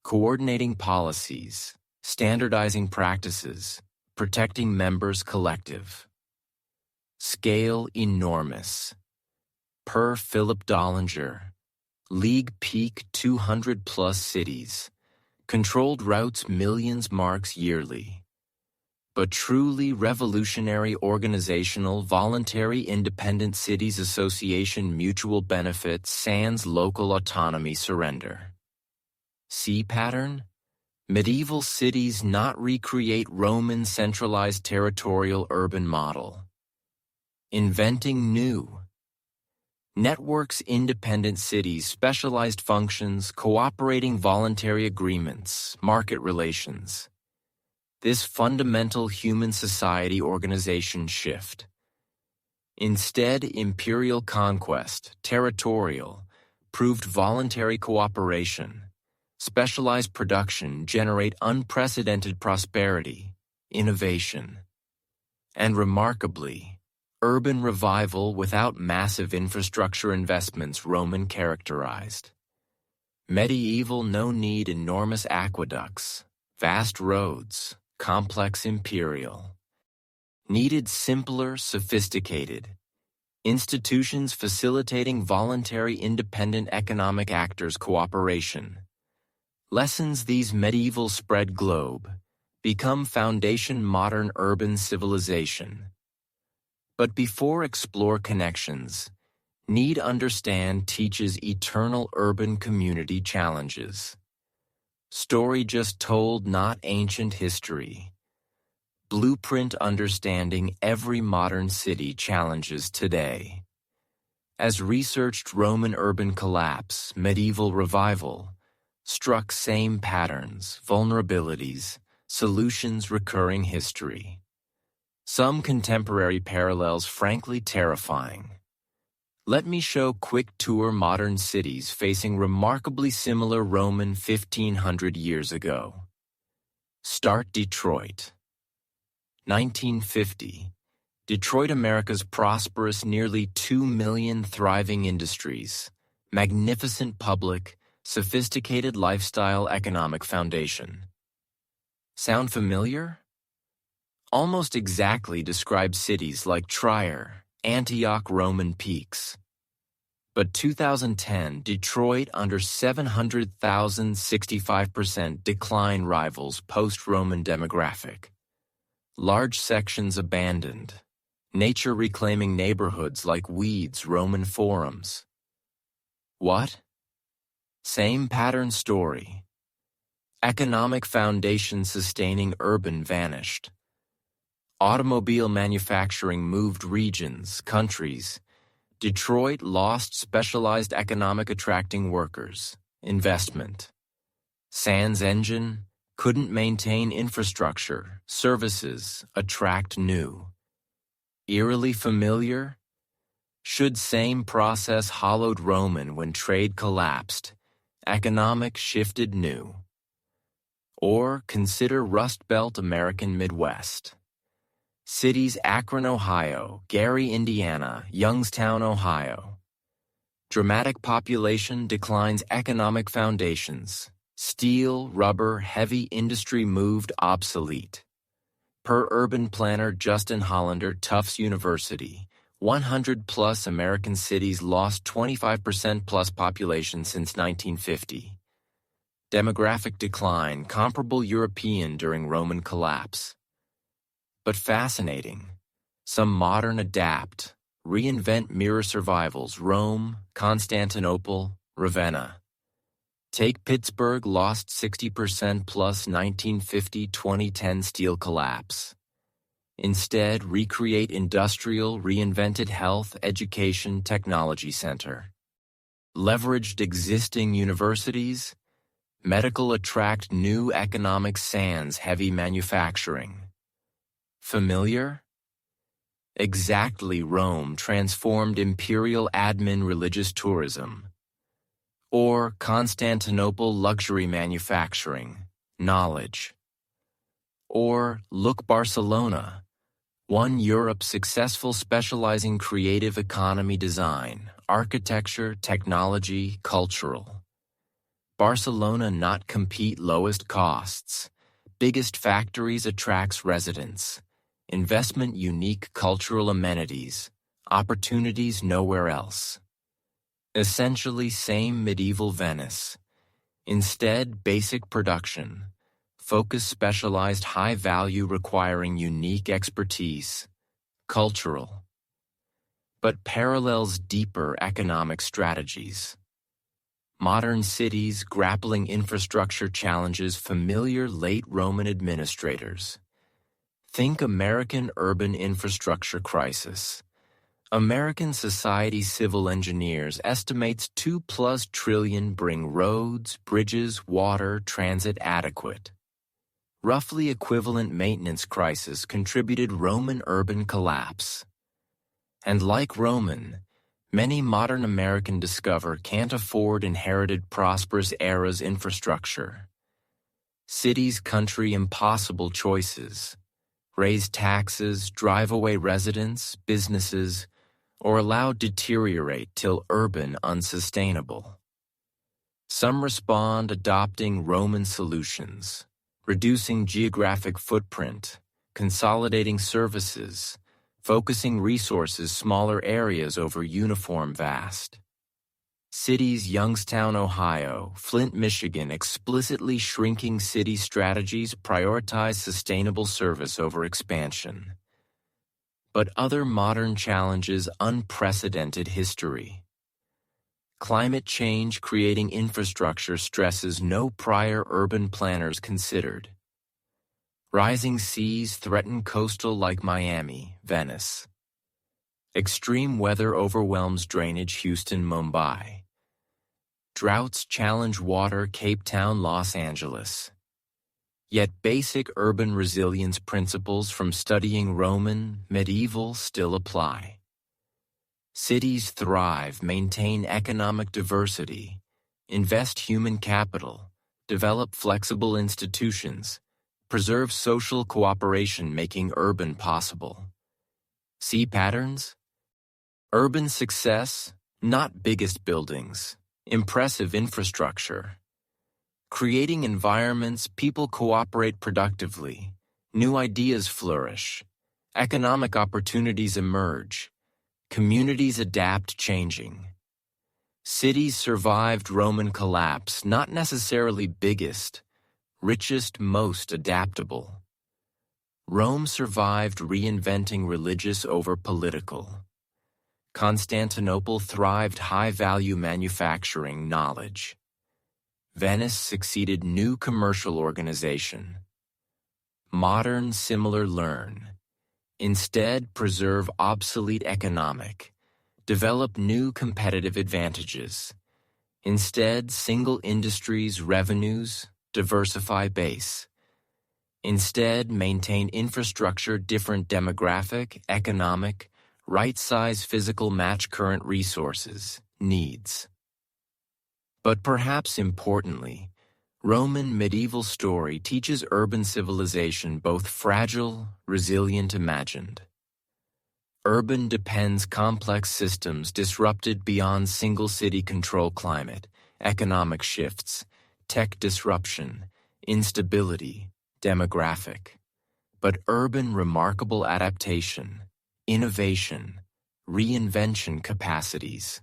Coordinating policies, standardizing practices, protecting members collective. Scale enormous. Per Philip Dollinger. League peak 200 plus cities. Controlled routes millions marks yearly. But truly revolutionary organizational voluntary independent cities association mutual benefit sans local autonomy surrender. See pattern? Medieval cities not recreate Roman centralized territorial urban model. Inventing new. Networks independent cities, specialized functions, cooperating voluntary agreements, market relations. This fundamental human society organization shift. Instead, imperial conquest, territorial, proved voluntary cooperation, specialized production generate unprecedented prosperity, innovation. And remarkably, urban revival without massive infrastructure investments Roman characterized. Medieval no need enormous aqueducts, vast roads, complex imperial. Needed simpler, sophisticated. Institutions facilitating voluntary independent economic actors' cooperation. Lessons these medieval spread globe, become foundation modern urban civilization. But before explore connections, need understand teaches eternal urban community challenges. Story just told, not ancient history. Blueprint understanding every modern city challenges today. As researched Roman urban collapse, medieval revival, struck same patterns, vulnerabilities, solutions recurring history. Some contemporary parallels frankly terrifying. Let me show quick tour modern cities facing remarkably similar Roman 1500 years ago. Start Detroit. 1950. Detroit, America's prosperous, nearly 2 million thriving industries, magnificent public, sophisticated lifestyle economic foundation. Sound familiar? Almost exactly describe cities like Trier, Antioch, Roman peaks. But 2010, Detroit under 700,000, 65% decline rivals post-Roman demographic. Large sections abandoned. Nature reclaiming neighborhoods like weeds, Roman forums. What? Same pattern story. Economic foundation sustaining urban vanished. Automobile manufacturing moved regions, countries. Detroit lost specialized economic attracting workers, investment. Sans engine, couldn't maintain infrastructure, services, attract new. Eerily familiar? Should same process hollowed Roman when trade collapsed, economic shifted new. Or consider Rust Belt American Midwest. Cities Akron, Ohio, Gary, Indiana, Youngstown, Ohio. Dramatic population declines economic foundations. Steel, rubber, heavy industry moved obsolete. Per urban planner Justin Hollander, Tufts University, 100-plus American cities lost 25% plus population since 1950. Demographic decline comparable European during Roman collapse. But fascinating. Some modern adapt, reinvent mirror survivals Rome, Constantinople, Ravenna. Take Pittsburgh lost 60% plus 1950-2010 steel collapse. Instead, recreate industrial, reinvented health, education, technology center. Leveraged existing universities. Medical attract new economic sans heavy manufacturing. Familiar? Exactly Rome transformed imperial admin religious tourism. Or Constantinople luxury manufacturing, knowledge. Or look Barcelona, one Europe successful specializing creative economy design, architecture, technology, cultural. Barcelona not compete lowest costs, biggest factories attracts residents, investment unique cultural amenities, opportunities nowhere else. Essentially same medieval Venice. Instead, basic production. Focus specialized high value requiring unique expertise. Cultural. But parallels deeper economic strategies. Modern cities grappling infrastructure challenges familiar late Roman administrators. Think American urban infrastructure crisis. American Society Civil Engineers estimates 2+ trillion bring roads, bridges, water, transit adequate. Roughly equivalent maintenance crisis contributed Roman urban collapse. And like Roman, many modern American discover can't afford inherited prosperous era's infrastructure. Cities, country, impossible choices. Raise taxes, drive away residents, businesses, or allow deteriorate till urban unsustainable. Some respond adopting Roman solutions, reducing geographic footprint, consolidating services, focusing resources smaller areas over uniform vast. Cities Youngstown, Ohio, Flint, Michigan explicitly shrinking city strategies prioritize sustainable service over expansion. But other modern challenges unprecedented history. Climate change creating infrastructure stresses no prior urban planners considered. Rising seas threaten coastal like Miami, Venice. Extreme weather overwhelms drainage Houston, Mumbai. Droughts challenge water Cape Town, Los Angeles. Yet basic urban resilience principles from studying Roman, medieval still apply. Cities thrive, maintain economic diversity, invest human capital, develop flexible institutions, preserve social cooperation making urban possible. See patterns? Urban success, not biggest buildings, impressive infrastructure. Creating environments people cooperate productively, new ideas flourish, economic opportunities emerge, communities adapt changing. Cities survived Roman collapse, not necessarily biggest, richest, most adaptable. Rome survived reinventing religious over political. Constantinople thrived high-value manufacturing knowledge. Venice succeeded new commercial organization. Modern similar learn. Instead, preserve obsolete economic. Develop new competitive advantages. Instead, single industries revenues, diversify base. Instead, maintain infrastructure different demographic, economic, right-size physical match current resources, needs. But perhaps importantly, Roman medieval story teaches urban civilization both fragile, resilient, imagined. Urban depends complex systems disrupted beyond single city control climate, economic shifts, tech disruption, instability, demographic. But urban remarkable adaptation, innovation, reinvention capacities.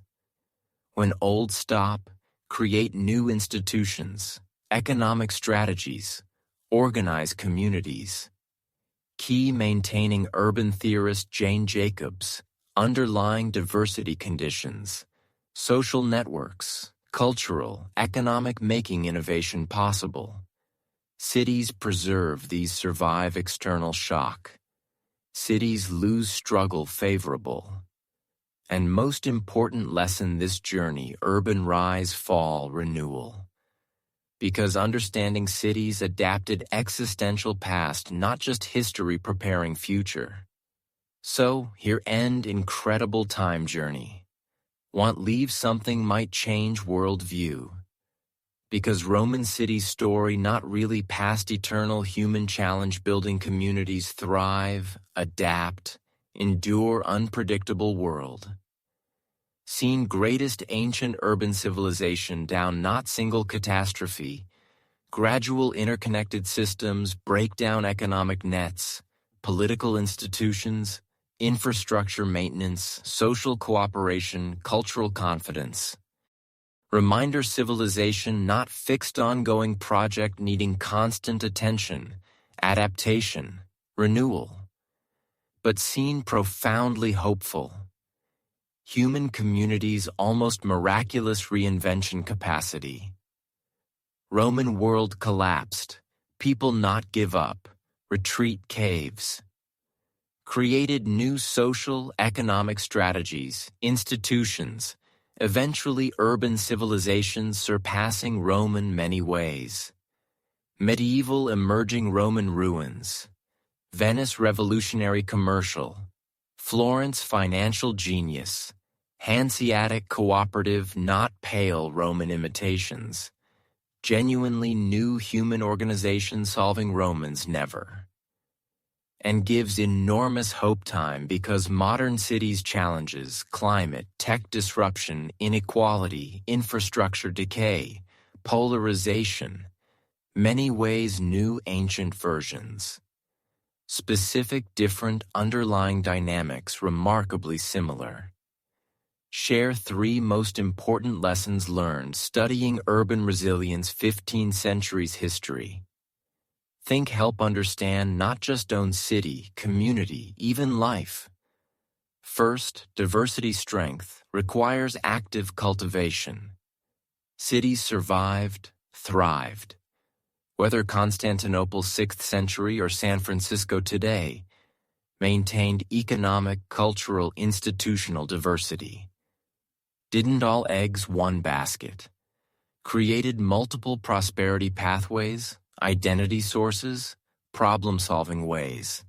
When old stop, create new institutions, economic strategies, organize communities. Key maintaining urban theorist Jane Jacobs, underlying diversity conditions, social networks, cultural, economic making innovation possible. Cities preserve these survive external shock. Cities lose struggle favorable. And most important lesson this journey, urban rise, fall, renewal. Because understanding cities adapted existential past, not just history preparing future. So, here end incredible time journey. Want leave something might change worldview. Because Roman city's story not really past eternal human challenge building communities thrive, adapt, endure unpredictable world. Seen greatest ancient urban civilization down not single catastrophe, gradual interconnected systems break down economic nets, political institutions, infrastructure maintenance, social cooperation, cultural confidence. Reminder civilization not fixed ongoing project needing constant attention, adaptation, renewal, but seen profoundly hopeful. Human communities' almost miraculous reinvention capacity. Roman world collapsed, people not give up, retreat caves. Created new social, economic strategies, institutions, eventually urban civilizations surpassing Roman many ways. Medieval emerging Roman ruins, Venice revolutionary commercial, Florence financial genius, Hanseatic cooperative not pale Roman imitations, genuinely new human organization solving Romans never. And gives enormous hope time because modern cities' challenges, climate, tech disruption, inequality, infrastructure decay, polarization, many ways new ancient versions. Specific different underlying dynamics remarkably similar. Share 3 most important lessons learned studying urban resilience 15 centuries history. Think help understand not just own city, community, even life. First, diversity strength requires active cultivation. Cities survived, thrived. Whether Constantinople 6th century or San Francisco today, maintained economic, cultural, institutional diversity. Didn't all eggs one basket. Created multiple prosperity pathways, identity sources, problem-solving ways.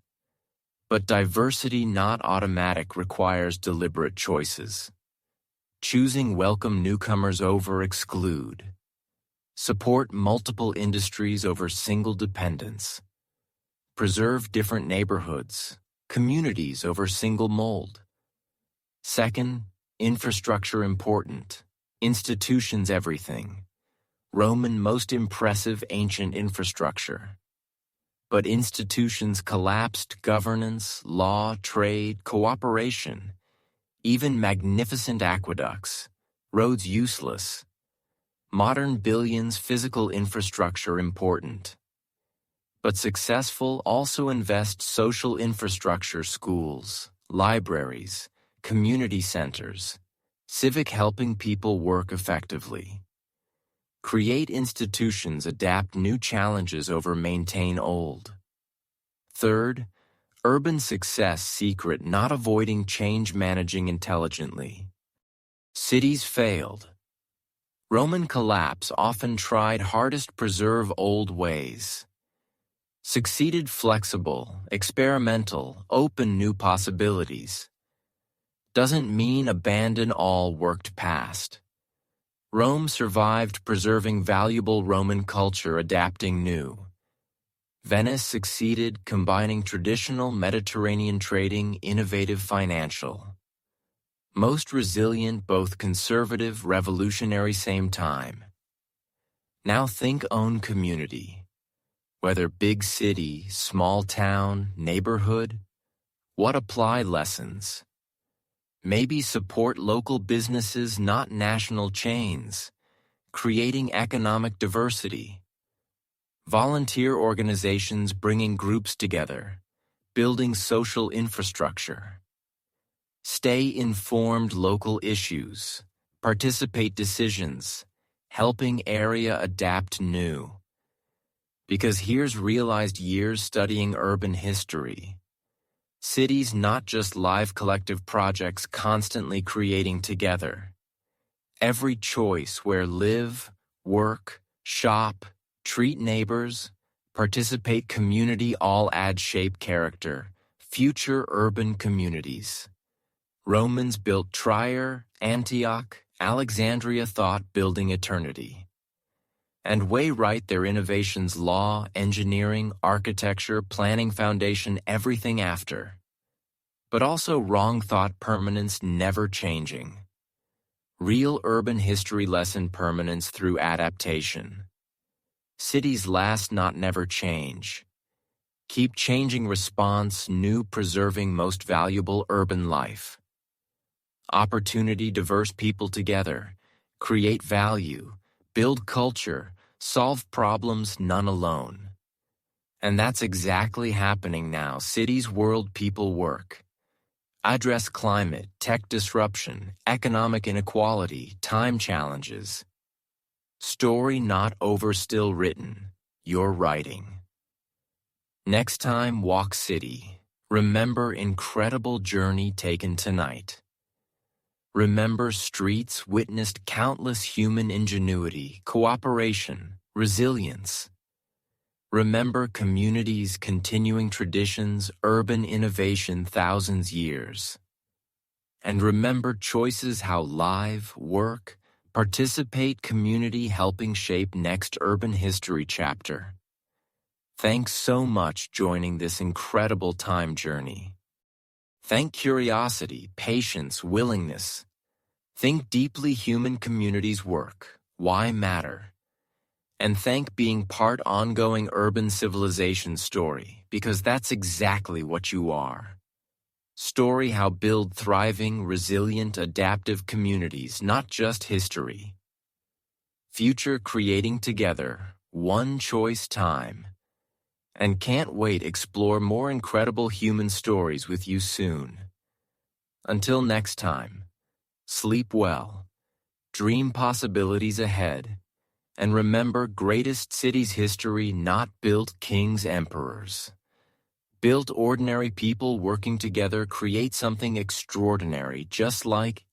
But diversity not automatic requires deliberate choices. Choosing welcome newcomers over exclude. Support multiple industries over single dependence. Preserve different neighborhoods, communities over single mold. Second, infrastructure important. Institutions everything. Roman most impressive ancient infrastructure. But institutions collapsed governance, law, trade, cooperation. Even magnificent aqueducts, roads useless. Modern billions physical infrastructure important. But successful also invest social infrastructure schools, libraries, community centers, civic helping people work effectively. Create institutions adapt new challenges over maintain old. Third, urban success secret not avoiding change managing intelligently. Cities failed. Roman collapse often tried hardest preserve old ways. Succeeded flexible, experimental, open new possibilities. Doesn't mean abandon all worked past. Rome survived preserving valuable Roman culture, adapting new. Venice succeeded combining traditional Mediterranean trading, innovative financial. Most resilient, both conservative, revolutionary same time. Now think own community. Whether big city, small town, neighborhood, what apply lessons? Maybe support local businesses, not national chains, creating economic diversity. Volunteer organizations bringing groups together, building social infrastructure. Stay informed local issues, participate decisions, helping area adapt new. Because here's realized years studying urban history. Cities not just live collective projects constantly creating together. Every choice where live, work, shop, treat neighbors, participate community all add shape character, future urban communities. Romans built Trier, Antioch, Alexandria thought building eternity. And way right their innovations law, engineering, architecture, planning foundation, everything after. But also wrong thought permanence never changing. Real urban history lesson permanence through adaptation. Cities last not never change. Keep changing response, new preserving most valuable urban life. Opportunity diverse people together, create value, build culture, solve problems none alone. And that's exactly happening now. Cities, world, people work. Address climate, tech disruption, economic inequality, time challenges. Story not over, still written. You're writing. Next time, walk city. Remember incredible journey taken tonight. Remember streets witnessed countless human ingenuity, cooperation, resilience. Remember communities continuing traditions, urban innovation thousands years. And remember choices how live, work, participate community helping shape next urban history chapter. Thanks so much joining this incredible time journey. Thank curiosity, patience, willingness. Think deeply human communities work, why matter? And thank being part ongoing urban civilization story, because that's exactly what you are. Story how build thriving, resilient, adaptive communities, not just history. Future creating together, one choice time. And can't wait explore more incredible human stories with you soon. Until next time, sleep well, dream possibilities ahead, and remember greatest cities history not built kings emperors. Built ordinary people working together create something extraordinary just like